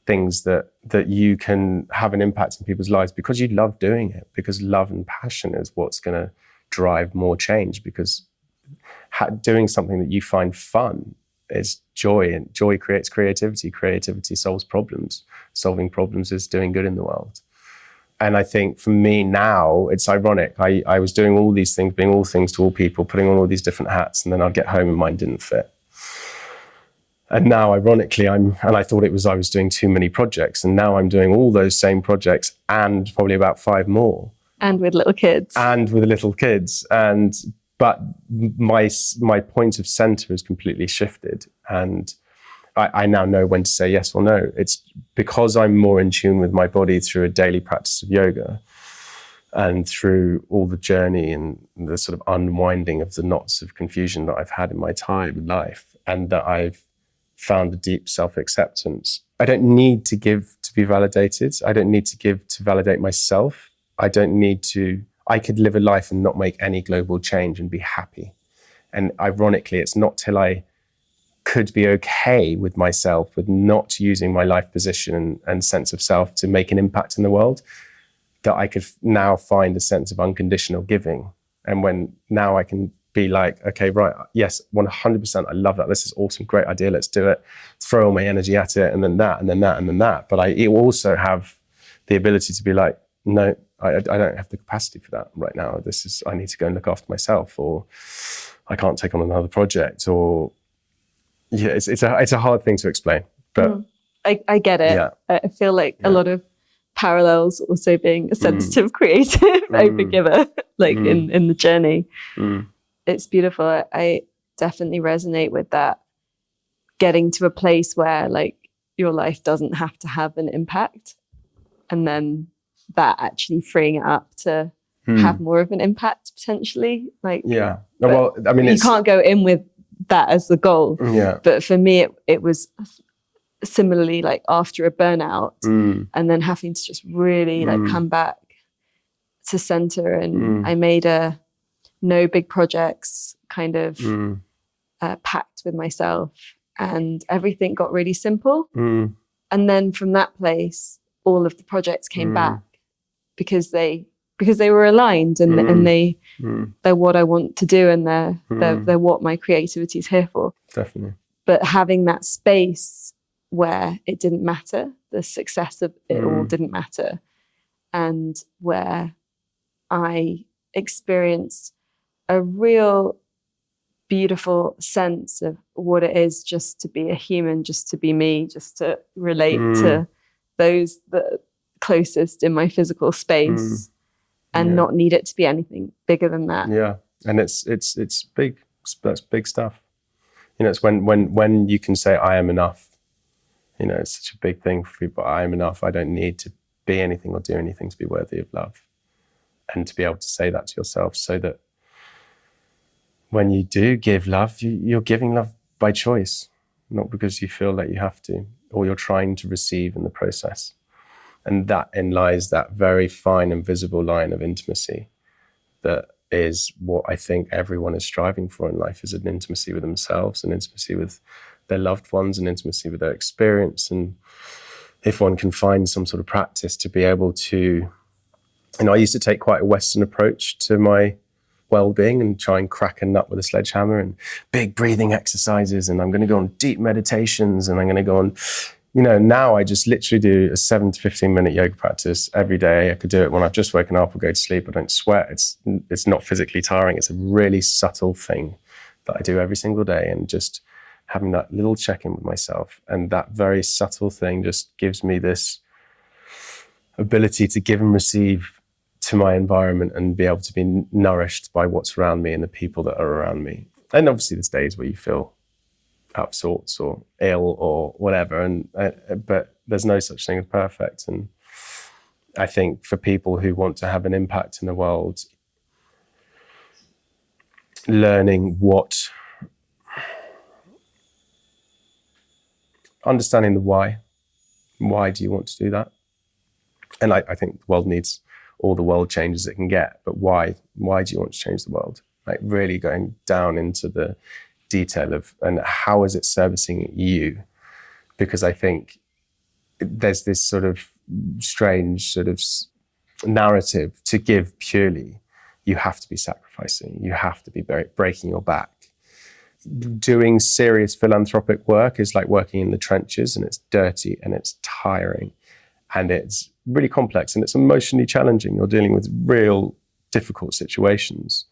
things that you can have an impact in people's lives because you love doing it, because love and passion is what's going to drive more change, because doing something that you find fun is joy, and joy creates creativity. Creativity solves problems. Solving problems is doing good in the world. And I think for me now, it's ironic. I was doing all these things, being all things to all people, putting on all these different hats, and then I'd get home and mine didn't fit. And now, ironically, I thought I was doing too many projects, and now I'm doing all those same projects and probably about 5 more. And with little kids. But my point of center has completely shifted, and I now know when to say yes or no. It's because I'm more in tune with my body through a daily practice of yoga and through all the journey and the sort of unwinding of the knots of confusion that I've had in my time in life, and that I've found a deep self-acceptance. I don't need to give to be validated. I don't need to give to validate myself. I could live a life and not make any global change and be happy. And ironically, it's not till I could be okay with myself, with not using my life position and sense of self to make an impact in the world, that I could now find a sense of unconditional giving. And when now I can be like, okay, right, yes, 100%, I love that. This is awesome, great idea, let's do it. Throw all my energy at it, and then that, and then that, and then that. But I also have the ability to be like, no, I don't have the capacity for that right now. I need to go and look after myself, or I can't take on another project, or it's a hard thing to explain. But I get it. Yeah. I feel like a lot of parallels also being a sensitive, creative overgiver, like in the journey. It's beautiful. I definitely resonate with that. Getting to a place where like your life doesn't have to have an impact, and then that actually freeing it up to have more of an impact potentially. Like, yeah. Well, I mean, you can't go in with that as the goal. Yeah. But for me, it was similarly like after a burnout, and then having to just really like come back to center. And I made a no big projects kind of pact with myself, and everything got really simple. And then from that place, all of the projects came back because they were aligned, and they're what I want to do, and they're what my creativity is here for. Definitely. But having that space where it didn't matter, the success of it all didn't matter, and where I experienced a real beautiful sense of what it is just to be a human, just to be me, just to relate to those that are closest in my physical space, and not need it to be anything bigger than that. Yeah, and it's big. That's big stuff. You know, it's when you can say, I am enough. You know, it's such a big thing for people. I am enough. I don't need to be anything or do anything to be worthy of love. And to be able to say that to yourself, so that when you do give love, you're giving love by choice, not because you feel that you have to, or you're trying to receive in the process. And that lies that very fine and visible line of intimacy that is what I think everyone is striving for in life, is an intimacy with themselves, an intimacy with their loved ones, an intimacy with their experience. And if one can find some sort of practice to be able to, I used to take quite a Western approach to my well-being and try and crack a nut with a sledgehammer and big breathing exercises, and I'm going to go on deep meditations, and I'm going to go on, now I just literally do a 7 to 15 minute yoga practice every day. I could do it when I've just woken up or go to sleep. I don't sweat. It's not physically tiring. It's a really subtle thing that I do every single day, and just having that little check-in with myself. And that very subtle thing just gives me this ability to give and receive to my environment and be able to be nourished by what's around me and the people that are around me. And obviously there's days where you feel out of sorts or ill or whatever, but there's no such thing as perfect. And I think for people who want to have an impact in the world, understanding the why do you want to do that? And I think the world needs all the world changes it can get, but why do you want to change the world? Like really going down into the detail of, and how is it servicing you? Because I think there's this sort of strange sort of narrative to give purely. You have to be sacrificing. You have to be breaking your back. Doing serious philanthropic work is like working in the trenches, and it's dirty and it's tiring and it's really complex and it's emotionally challenging. You're dealing with real difficult situations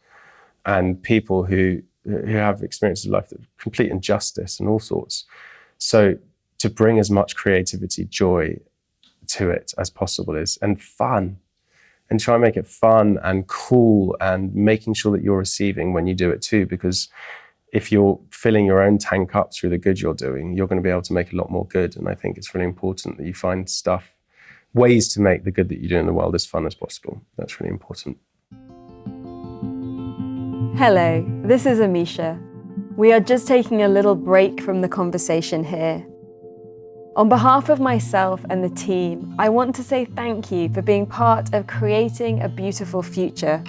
and people who have experiences of life of complete injustice and all sorts. So to bring as much creativity, joy to it as possible and fun, and try and make it fun and cool, and making sure that you're receiving when you do it too, because if you're filling your own tank up through the good you're doing, you're going to be able to make a lot more good. And I think it's really important that you find ways to make the good that you do in the world as fun as possible. That's really important. Hello, this is Amisha. We are just taking a little break from the conversation here. On behalf of myself and the team, I want to say thank you for being part of creating a beautiful future.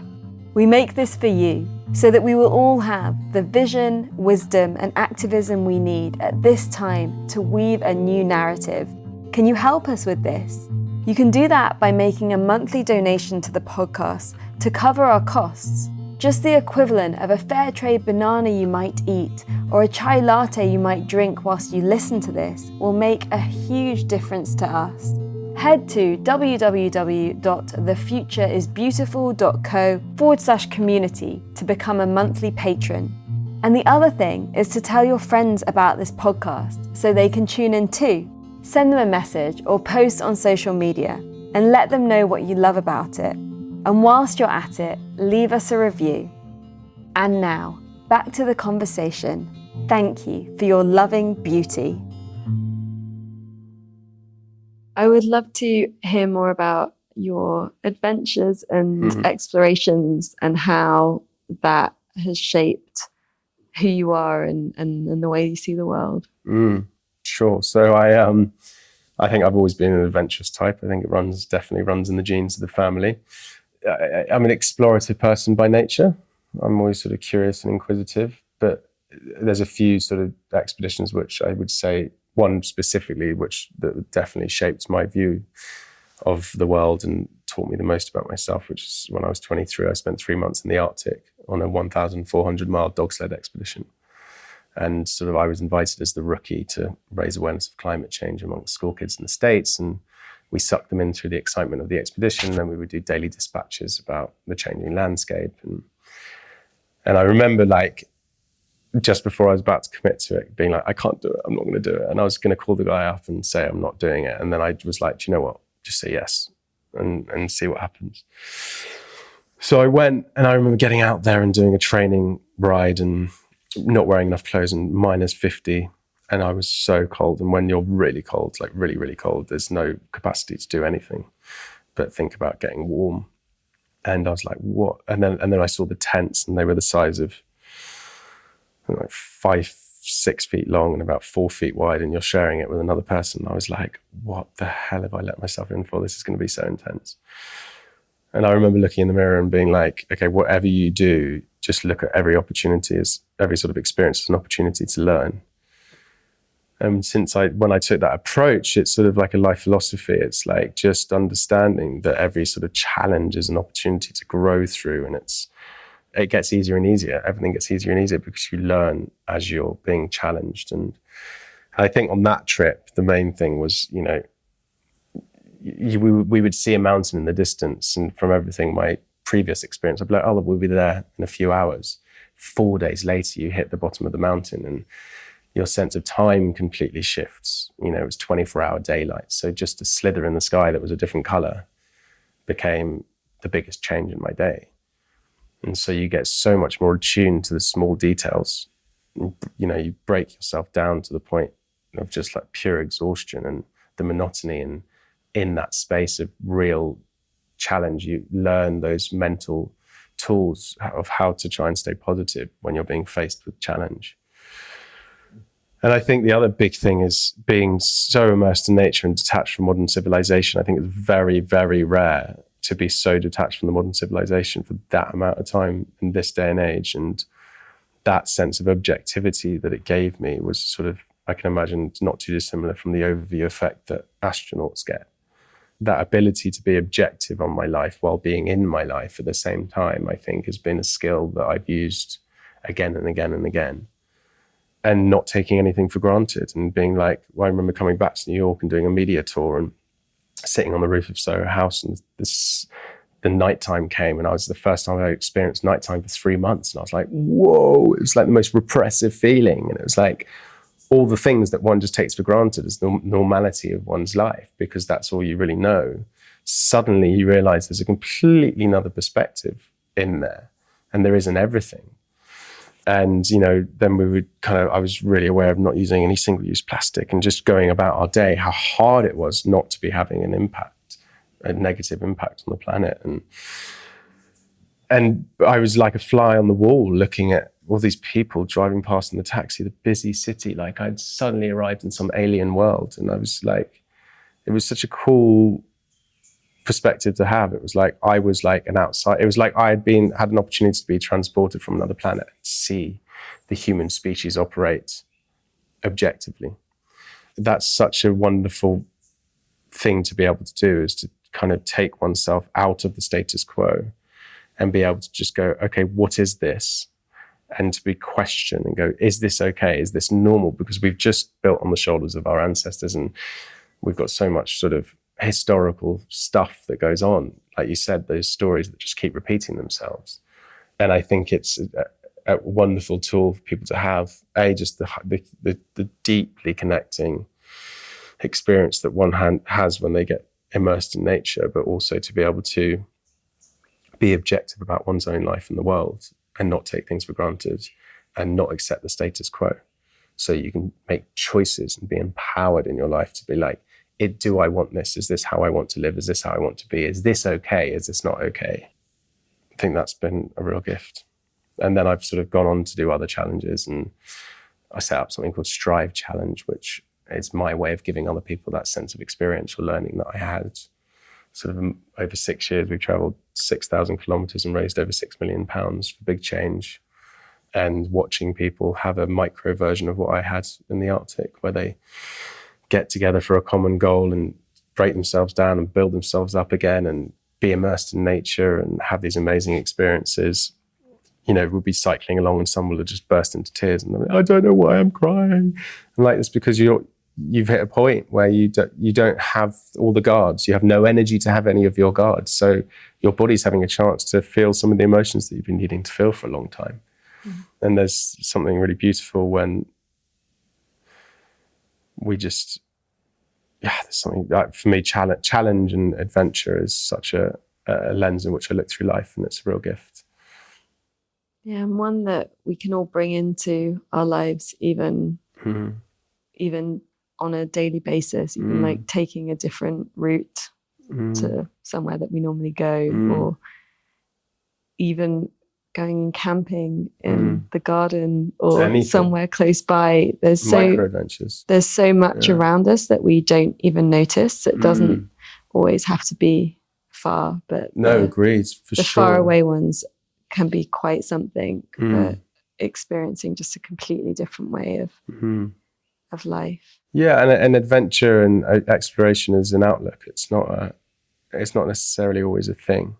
We make this for you, so that we will all have the vision, wisdom, and activism we need at this time to weave a new narrative. Can you help us with this? You can do that by making a monthly donation to the podcast to cover our costs. Just the equivalent of a fair trade banana you might eat or a chai latte you might drink whilst you listen to this will make a huge difference to us. Head to www.thefutureisbeautiful.co/community to become a monthly patron. And the other thing is to tell your friends about this podcast so they can tune in too. Send them a message or post on social media and let them know what you love about it. And whilst you're at it, leave us a review. And now, back to the conversation. Thank you for your loving beauty. I would love to hear more about your adventures and explorations and how that has shaped who you are and the way you see the world. Sure. So I think I've always been an adventurous type. I think it definitely runs in the genes of the family. I'm an explorative person by nature. I'm always sort of curious and inquisitive, but there's a few sort of expeditions which I would say, one specifically, that definitely shaped my view of the world and taught me the most about myself, which is when I was 23, I spent 3 months in the Arctic on a 1,400-mile dog sled expedition. And sort of I was invited as the rookie to raise awareness of climate change amongst school kids in the States. And we sucked them in through the excitement of the expedition. And we would do daily dispatches about the changing landscape. And I remember just before I was about to commit to it, being like, I can't do it. I'm not going to do it. And I was going to call the guy up and say, I'm not doing it. And then I was like, do you know what? Just say yes and see what happens. So I went, and I remember getting out there and doing a training ride and not wearing enough clothes and -50. And I was so cold. And when you're really cold, like really, really cold, there's no capacity to do anything but think about getting warm. And I was like, what? And then I saw the tents, and they were the size of like 5-6 feet long and about 4 feet wide, and you're sharing it with another person. I was like, what the hell have I let myself in for? This is going to be so intense. And I remember looking in the mirror and being like, okay, whatever you do, just look at every opportunity as every sort of experience as an opportunity to learn. And when I took that approach, it's sort of like a life philosophy. It's like just understanding that every sort of challenge is an opportunity to grow through, and it gets easier and easier. Everything gets easier and easier because you learn as you're being challenged. And I think on that trip, the main thing was, we would see a mountain in the distance, and from everything, my previous experience, I'd be like, oh, we'll be there in a few hours. 4 days later, you hit the bottom of the mountain, and your sense of time completely shifts. It was 24-hour daylight. So just a slither in the sky that was a different color became the biggest change in my day. And so you get so much more attuned to the small details. You break yourself down to the point of just like pure exhaustion and the monotony. And in that space of real challenge, you learn those mental tools of how to try and stay positive when you're being faced with challenge. And I think the other big thing is being so immersed in nature and detached from modern civilization. I think it's very, very rare to be so detached from the modern civilization for that amount of time in this day and age. And that sense of objectivity that it gave me was sort of, I can imagine, not too dissimilar from the overview effect that astronauts get. That ability to be objective on my life while being in my life at the same time, I think has been a skill that I've used again and again and again. And not taking anything for granted, and being like, I remember coming back to New York and doing a media tour and sitting on the roof of Soho House, and the nighttime came, and I was the first time I experienced nighttime for 3 months. And I was like, whoa, it was like the most repressive feeling. And it was like all the things that one just takes for granted as the normality of one's life, because that's all you really know. Suddenly you realize there's a completely another perspective in there, and there isn't everything. And, then I was really aware of not using any single-use plastic and just going about our day, how hard it was not to be having a negative impact on the planet. And I was like a fly on the wall looking at all these people driving past in the taxi, the busy city, like I'd suddenly arrived in some alien world. And I was like, it was such a cool perspective to have. It was like I was like an outside. It was like I had an opportunity to be transported from another planet and see the human species operate objectively. That's such a wonderful thing to be able to do, is to kind of take oneself out of the status quo and be able to just go, okay, what is this? And to be questioned and go, is this okay? Is this normal? Because we've just built on the shoulders of our ancestors, and we've got so much sort of historical stuff that goes on. Like you said, those stories that just keep repeating themselves. And I think it's a wonderful tool for people to have, just the deeply connecting experience that one has when they get immersed in nature, but also to be able to be objective about one's own life in the world and not take things for granted and not accept the status quo. So you can make choices and be empowered in your life to be like, do I want this? Is this how I want to live? Is this how I want to be? Is this okay? Is this not okay? I think that's been a real gift. And then I've sort of gone on to do other challenges, and I set up something called Strive Challenge, which is my way of giving other people that sense of experiential learning that I had. Sort of over 6 years, we've traveled 6,000 kilometers and raised over £6 million for big change. And watching people have a micro version of what I had in the Arctic, where they get together for a common goal and break themselves down and build themselves up again and be immersed in nature and have these amazing experiences. We'll be cycling along and someone will just burst into tears and they're like, I don't know why I'm crying. And like, it's because you've hit a point where you don't have all the guards. You have no energy to have any of your guards. So your body's having a chance to feel some of the emotions that you've been needing to feel for a long time. Mm-hmm. And there's something really beautiful when we just, there's something like, for me, challenge and adventure is such a lens in which I look through life, and it's a real gift. Yeah, and one that we can all bring into our lives, even on a daily basis, even like taking a different route to somewhere that we normally go, or even going camping in the garden or Anything. somewhere close by. Micro adventures. There's so much around us that we don't even notice. It doesn't always have to be far, but agreed, for the sure. far away ones can be quite something. But experiencing just a completely different way of life. Yeah, and adventure and exploration is an outlook. It's not necessarily always a thing.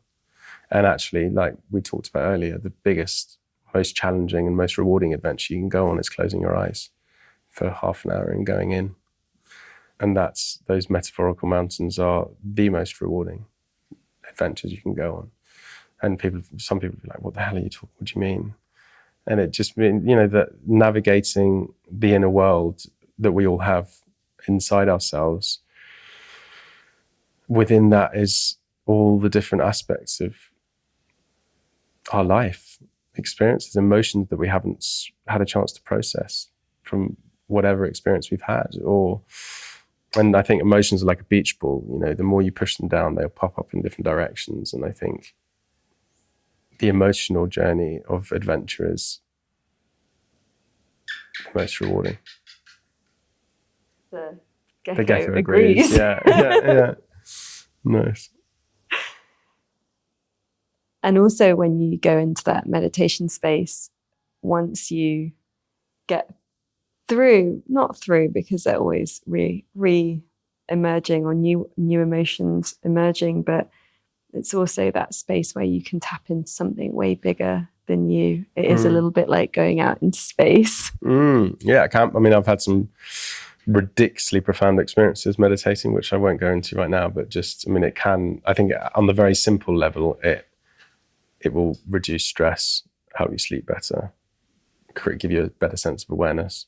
And actually, like we talked about earlier, the biggest, most challenging and most rewarding adventure you can go on is closing your eyes for half an hour and going in. And those metaphorical mountains are the most rewarding adventures you can go on. And some people are like, what the hell are you talking? What do you mean? And it just means, that navigating the inner world that we all have inside ourselves, within that is all the different aspects of our life, experiences, emotions that we haven't had a chance to process from whatever experience we've had. And I think emotions are like a beach ball. The more you push them down, they'll pop up in different directions. And I think the emotional journey of adventure is the most rewarding. The gecko agrees. Yeah. Nice. And also when you go into that meditation space, once you get not through because they're always re-emerging or new emotions emerging, but it's also that space where you can tap into something way bigger than you. It is a little bit like going out into space. Yeah, I've had some ridiculously profound experiences meditating, which I won't go into right now, but it can, I think on the very simple level, it will reduce stress, help you sleep better, give you a better sense of awareness.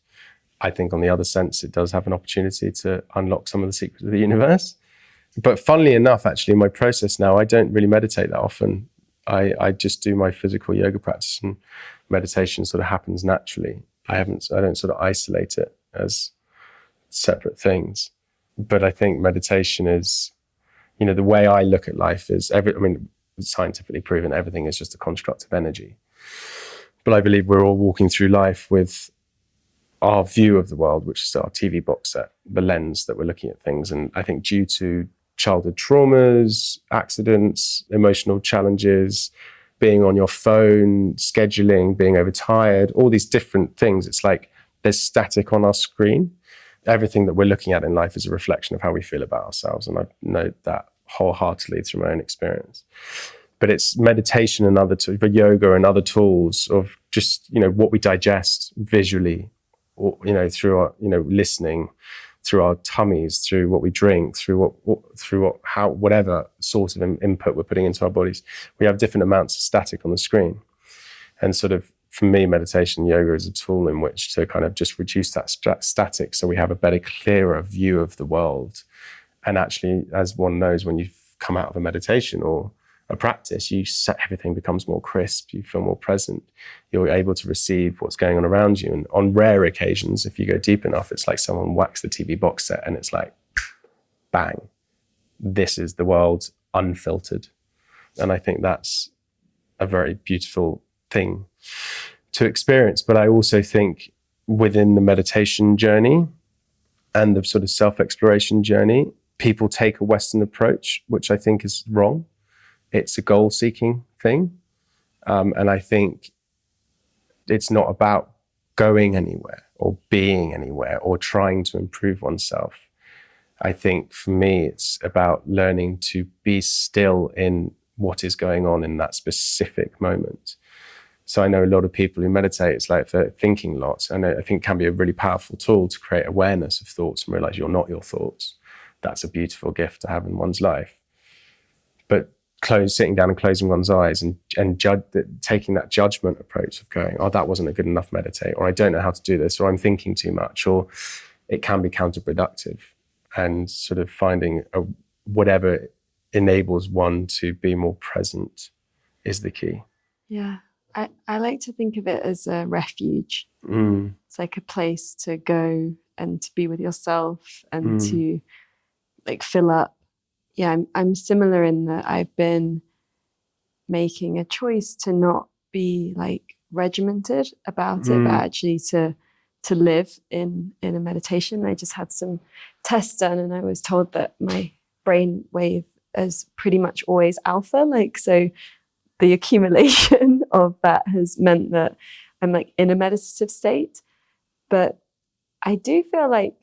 I think on the other sense, it does have an opportunity to unlock some of the secrets of the universe. But funnily enough, actually, in my process now, I don't really meditate that often. I just do my physical yoga practice, and meditation sort of happens naturally. I don't sort of isolate it as separate things. But I think meditation is, the way I look at life is it's scientifically proven everything is just a construct of energy. But I believe we're all walking through life with our view of the world, which is our TV box set, the lens that we're looking at things. And I think due to childhood traumas, accidents, emotional challenges, being on your phone, scheduling, being overtired, all these different things, it's like there's static on our screen. Everything that we're looking at in life is a reflection of how we feel about ourselves. And I know that wholeheartedly through my own experience. But it's meditation and yoga and other tools of just, what we digest visually, or, through our, listening, through our tummies, through what we drink, whatever sort of input we're putting into our bodies. We have different amounts of static on the screen. And sort of, for me, meditation, yoga is a tool in which to kind of just reduce that static so we have a better, clearer view of the world. And actually, as one knows, when you come out of a meditation or a practice, everything becomes more crisp, you feel more present, you're able to receive what's going on around you. And on rare occasions, if you go deep enough, it's like someone whacks the TV box set and it's like, bang, this is the world unfiltered. And I think that's a very beautiful thing to experience. But I also think within the meditation journey and the sort of self-exploration journey, people take a Western approach, which I think is wrong. It's a goal-seeking thing. And I think it's not about going anywhere or being anywhere or trying to improve oneself. I think for me, it's about learning to be still in what is going on in that specific moment. So I know a lot of people who meditate, it's like they're thinking lots. And I think it can be a really powerful tool to create awareness of thoughts and realize you're not your thoughts. That's a beautiful gift to have in one's life. But sitting down and closing one's eyes and taking that judgment approach of going, oh, that wasn't a good enough meditate, or I don't know how to do this, or I'm thinking too much, or it can be counterproductive. And sort of finding whatever enables one to be more present is the key. Yeah. I like to think of it as a refuge. It's like a place to go and to be with yourself and to like fill up. Yeah, I'm similar in that I've been making a choice to not be like regimented about it, but actually to live in a meditation. I just had some tests done and I was told that my brain wave is pretty much always alpha. Like, so the accumulation of that has meant that I'm like in a meditative state. But I do feel like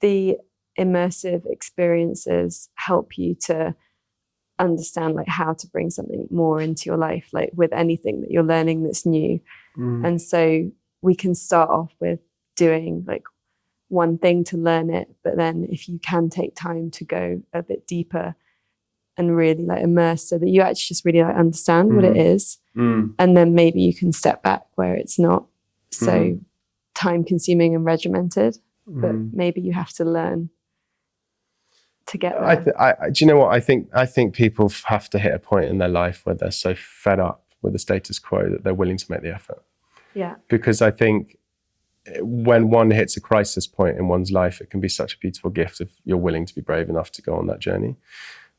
the immersive experiences help you to understand like how to bring something more into your life, like with anything that you're learning that's new. And so we can start off with doing like one thing to learn it, but then if you can take time to go a bit deeper and really like immerse so that you actually just really like understand what it is, and then maybe you can step back where it's not so time consuming and regimented, but maybe you have to learn to get there. Do you know what? I think people have to hit a point in their life where they're so fed up with the status quo that they're willing to make the effort. Yeah. Because I think when one hits a crisis point in one's life, it can be such a beautiful gift if you're willing to be brave enough to go on that journey.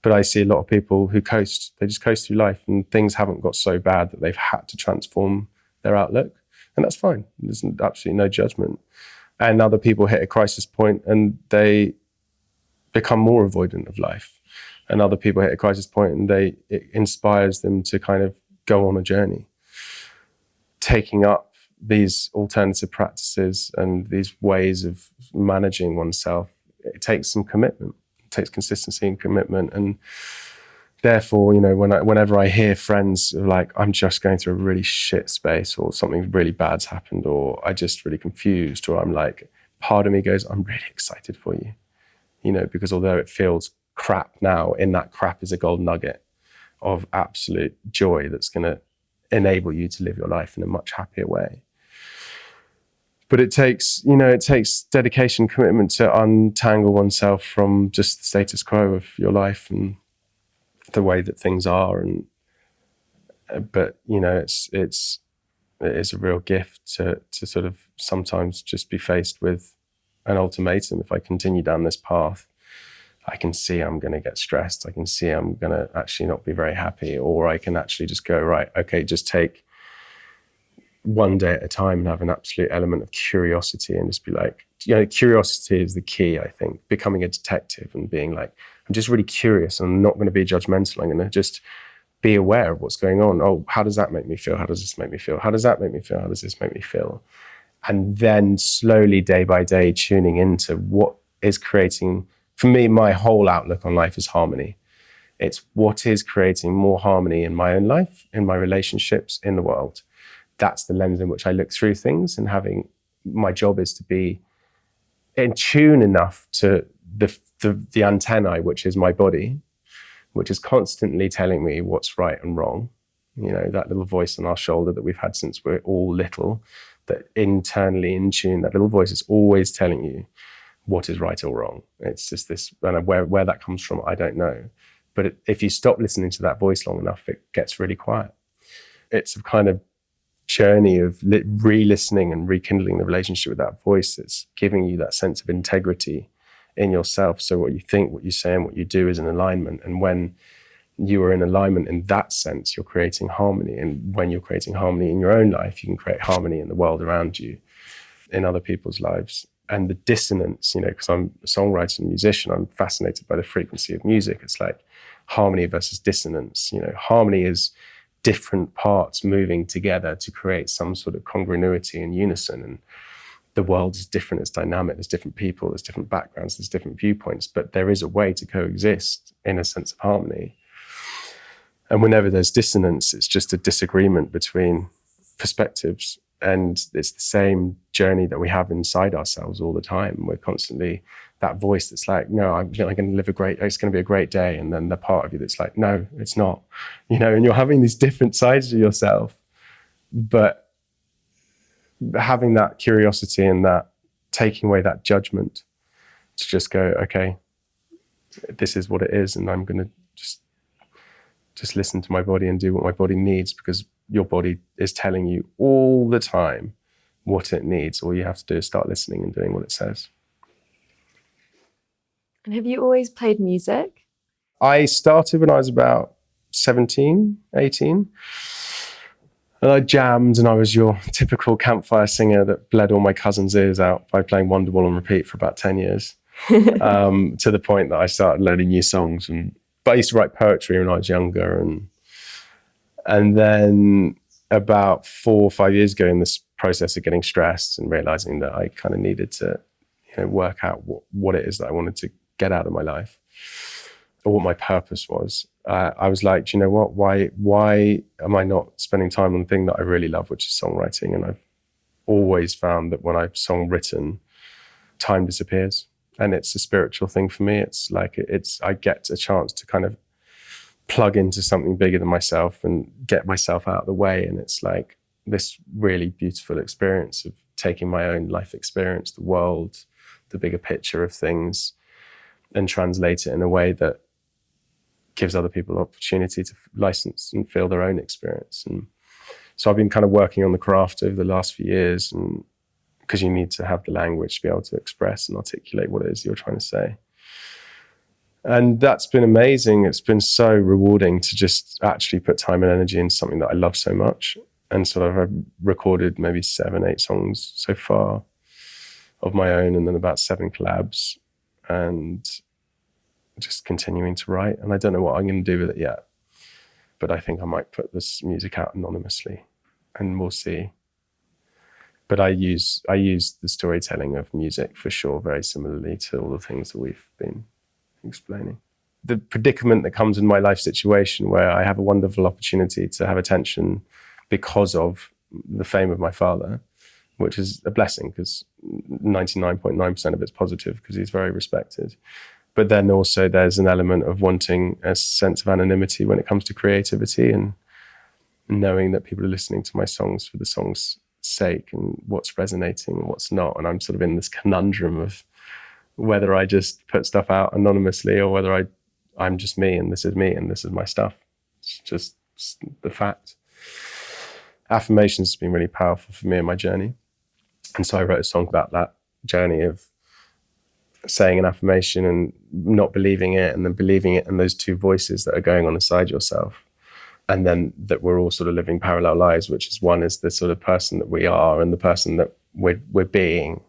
But I see a lot of people who coast. They just coast through life and things haven't got so bad that they've had to transform their outlook. And that's fine. There's absolutely no judgment. And other people hit a crisis point and they become more avoidant of life. And other people hit a crisis point and it inspires them to kind of go on a journey. Taking up these alternative practices and these ways of managing oneself, it takes some commitment. It takes consistency and commitment. And therefore, you know, whenever I hear friends like, I'm just going through a really shit space, or something really bad's happened, or I just really confused, or I'm like, part of me goes, I'm really excited for you. You know, because although it feels crap now, in that crap is a gold nugget of absolute joy that's going to enable you to live your life in a much happier way. But it takes dedication, commitment to untangle oneself from just the status quo of your life and the way that things are. But you know, it is a real gift to sort of sometimes just be faced with an ultimatum. If I continue down this path, I can see I'm going to get stressed. I can see I'm going to actually not be very happy. Or I can actually just go, right, okay, just take one day at a time and have an absolute element of curiosity and just be like, you know, curiosity is the key, I think. Becoming a detective and being like, I'm just really curious and I'm not going to be judgmental. I'm going to just be aware of what's going on. Oh, how does that make me feel? How does this make me feel? How does that make me feel? How does this make me feel? And then slowly, day by day, tuning into what is creating, for me, my whole outlook on life is harmony. It's what is creating more harmony in my own life, in my relationships, in the world. That's the lens in which I look through things, and my job is to be in tune enough to the antennae, which is my body, which is constantly telling me what's right and wrong. You know, that little voice on our shoulder that we've had since we're all little, that internally in tune, that little voice is always telling you what is right or wrong. It's just this, and where that comes from, I don't know. But if you stop listening to that voice long enough, it gets really quiet. It's a kind of journey of re-listening and rekindling the relationship with that voice that's giving you that sense of integrity in yourself. So what you think, what you say, and what you do is in alignment. And when you are in alignment in that sense, you're creating harmony. And when you're creating harmony in your own life, you can create harmony in the world around you, in other people's lives. And the dissonance, you know, because I'm a songwriter and musician, I'm fascinated by the frequency of music. It's like harmony versus dissonance. You know, harmony is different parts moving together to create some sort of congruity and unison. And the world is different, it's dynamic, there's different people, there's different backgrounds, there's different viewpoints, but there is a way to coexist in a sense of harmony. And whenever there's dissonance, it's just a disagreement between perspectives. And it's the same journey that we have inside ourselves all the time. We're constantly that voice that's like, no, I'm going to live it's going to be a great day. And then the part of you that's like, no, it's not, you know, and you're having these different sides of yourself, but having that curiosity and that taking away that judgment to just go, okay, this is what it is. And I'm going to just just listen to my body and do what my body needs, because your body is telling you all the time what it needs. All you have to do is start listening and doing what it says. And have you always played music? I started when I was about 17, 18. And I jammed, and I was your typical campfire singer that bled all my cousins' ears out by playing Wonderwall on repeat for about 10 years, to the point that I started learning new songs. But I used to write poetry when I was younger. And then about 4 or 5 years ago, in this process of getting stressed and realizing that I kind of needed to work out what it is that I wanted to get out of my life, or what my purpose was, I was like, do you know what? Why am I not spending time on the thing that I really love, which is songwriting? And I've always found that when I've songwritten, time disappears, and it's a spiritual thing for me. It's like I get a chance to kind of plug into something bigger than myself and get myself out of the way. And it's like this really beautiful experience of taking my own life experience, the world, the bigger picture of things, and translate it in a way that gives other people an opportunity to license and feel their own experience. And so I've been kind of working on the craft over the last few years, and because you need to have the language to be able to express and articulate what it is you're trying to say. And that's been amazing. It's been so rewarding to just actually put time and energy into something that I love so much. And sort of I've recorded maybe 7, 8 songs so far of my own, and then about 7 collabs, and just continuing to write. And I don't know what I'm going to do with it yet, but I think I might put this music out anonymously, and we'll see. But I use the storytelling of music for sure, very similarly to all the things that we've been explaining. The predicament that comes in my life situation, where I have a wonderful opportunity to have attention because of the fame of my father, which is a blessing, because 99.9% of it's positive, because he's very respected. But then also there's an element of wanting a sense of anonymity when it comes to creativity, and knowing that people are listening to my songs for the song's sake, and what's resonating and what's not. And I'm sort of in this conundrum of whether I just put stuff out anonymously, or whether I'm just me and this is my stuff. It's just the fact. Affirmations has been really powerful for me in my journey. And so I wrote a song about that journey of saying an affirmation and not believing it, and then believing it, and those two voices that are going on inside yourself. And then that we're all sort of living parallel lives, which is one is the sort of person that we are, and the person that we're being,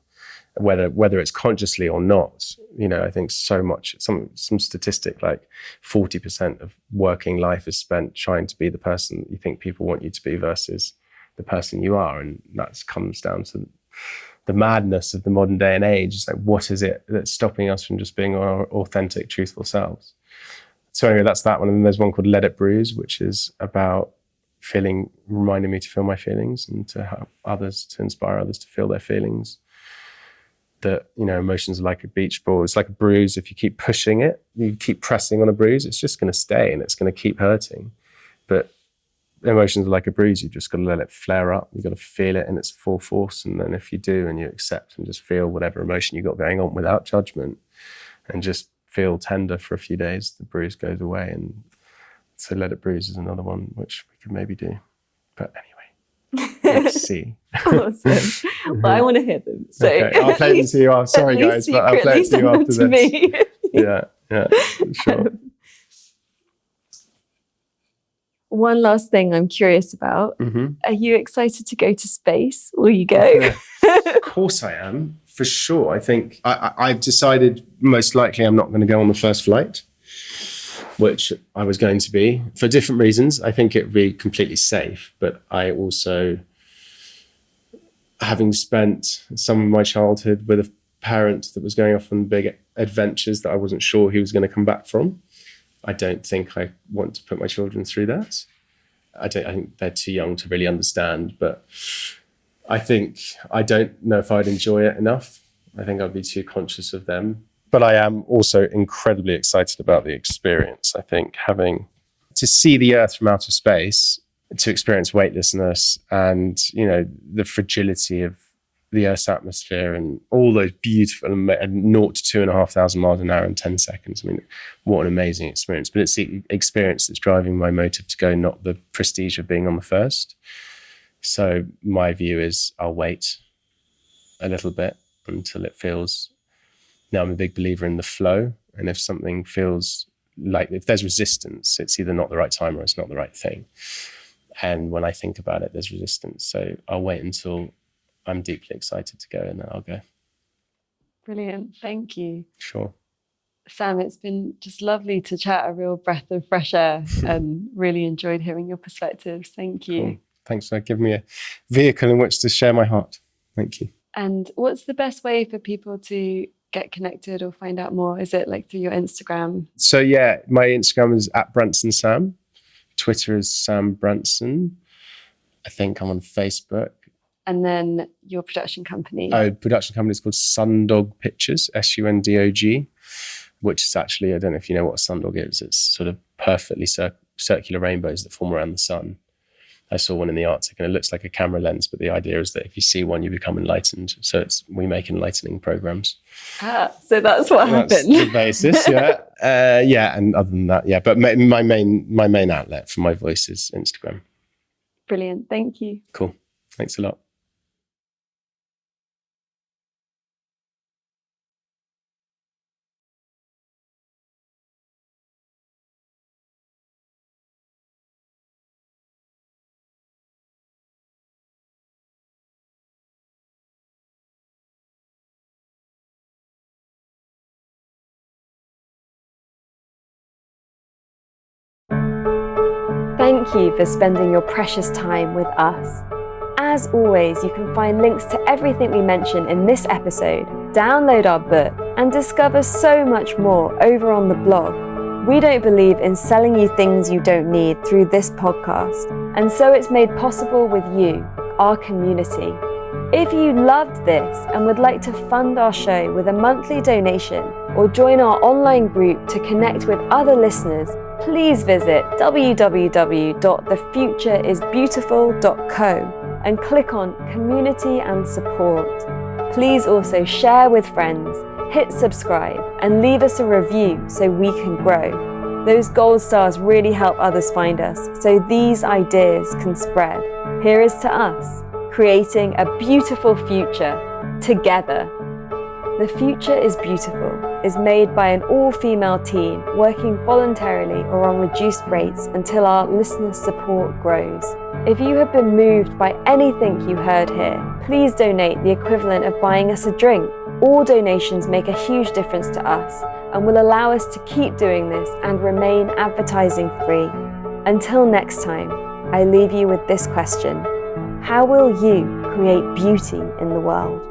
whether it's consciously or not. I think so much, some statistic like 40% of working life is spent trying to be the person that you think people want you to be versus the person you are. And that comes down to the madness of the modern day and age. It's like, what is it that's stopping us from just being our authentic, truthful selves? So anyway, that's that one. And then there's one called Let It Bruise, which is about reminding me to feel my feelings, and to help others, to inspire others to feel their feelings. That, emotions are like a beach ball. It's like a bruise. If you keep pushing it, you keep pressing on a bruise, it's just going to stay, and it's going to keep hurting. But emotions are like a bruise. You've just got to let it flare up. You've got to feel it in its full force. And then if you do, and you accept and just feel whatever emotion you've got going on without judgment, and just feel tender for a few days, the bruise goes away. And so Let It Bruise is another one which we could maybe do. But anyway, let's see. Awesome. Well, I want to hear them. So okay. I'll play them to you. I'm sorry, guys, but I'll play it to you after this. Me. Yeah, sure. One last thing I'm curious about. Mm-hmm. Are you excited to go to space? Will you go? Of course I am, for sure. I think I've decided most likely I'm not going to go on the first flight, which I was going to be for different reasons. I think it would be completely safe, but I also, having spent some of my childhood with a parent that was going off on big adventures that I wasn't sure he was going to come back from, I don't think I want to put my children through that. I think they're too young to really understand, but I don't know if I'd enjoy it enough. I think I'd be too conscious of them. But I am also incredibly excited about the experience. I think having to see the Earth from outer space, to experience weightlessness, and the fragility of the Earth's atmosphere and all those beautiful 0 to 2,500 miles an hour in 10 seconds. I mean, what an amazing experience. But it's the experience that's driving my motive to go, not the prestige of being on the first. So my view is I'll wait a little bit until it feels... Now, I'm a big believer in the flow. And if something feels like, if there's resistance, it's either not the right time or it's not the right thing. And when I think about it, there's resistance. So I'll wait until I'm deeply excited to go, and then I'll go. Brilliant. Thank you. Sure. Sam, it's been just lovely to chat, a real breath of fresh air, and really enjoyed hearing your perspectives. Thank you. Cool. Thanks for giving me a vehicle in which to share my heart. Thank you. And what's the best way for people to get connected or find out more? Is it like through your Instagram? So yeah, my Instagram is @BransonSam. Twitter is Sam Branson. I think I'm on Facebook. And then your production company? Oh, production company is called Sundog Pictures, SUNDOG, which is actually, I don't know if you know what a sundog is. It's sort of perfectly circular rainbows that form around the sun. I saw one in the Arctic and it looks like a camera lens, but the idea is that if you see one, you become enlightened. So we make enlightening programs. So that's what happened. That's the basis, yeah. Yeah, and other than that, yeah. But my main outlet for my voice is Instagram. Brilliant. Thank you. Cool. Thanks a lot. Thank you for spending your precious time with us. As always, you can find links to everything we mention in this episode, download our book, and discover so much more over on the blog. We don't believe in selling you things you don't need through this podcast, and so it's made possible with you, our community. If you loved this and would like to fund our show with a monthly donation or join our online group to connect with other listeners, please visit www.thefutureisbeautiful.co and click on Community and Support. Please also share with friends, hit subscribe, and leave us a review so we can grow. Those gold stars really help others find us, so these ideas can spread. Here is to us, creating a beautiful future together. The Future is Beautiful is made by an all-female team working voluntarily or on reduced rates until our listener support grows. If you have been moved by anything you heard here, please donate the equivalent of buying us a drink. All donations make a huge difference to us and will allow us to keep doing this and remain advertising free. Until next time, I leave you with this question. How will you create beauty in the world?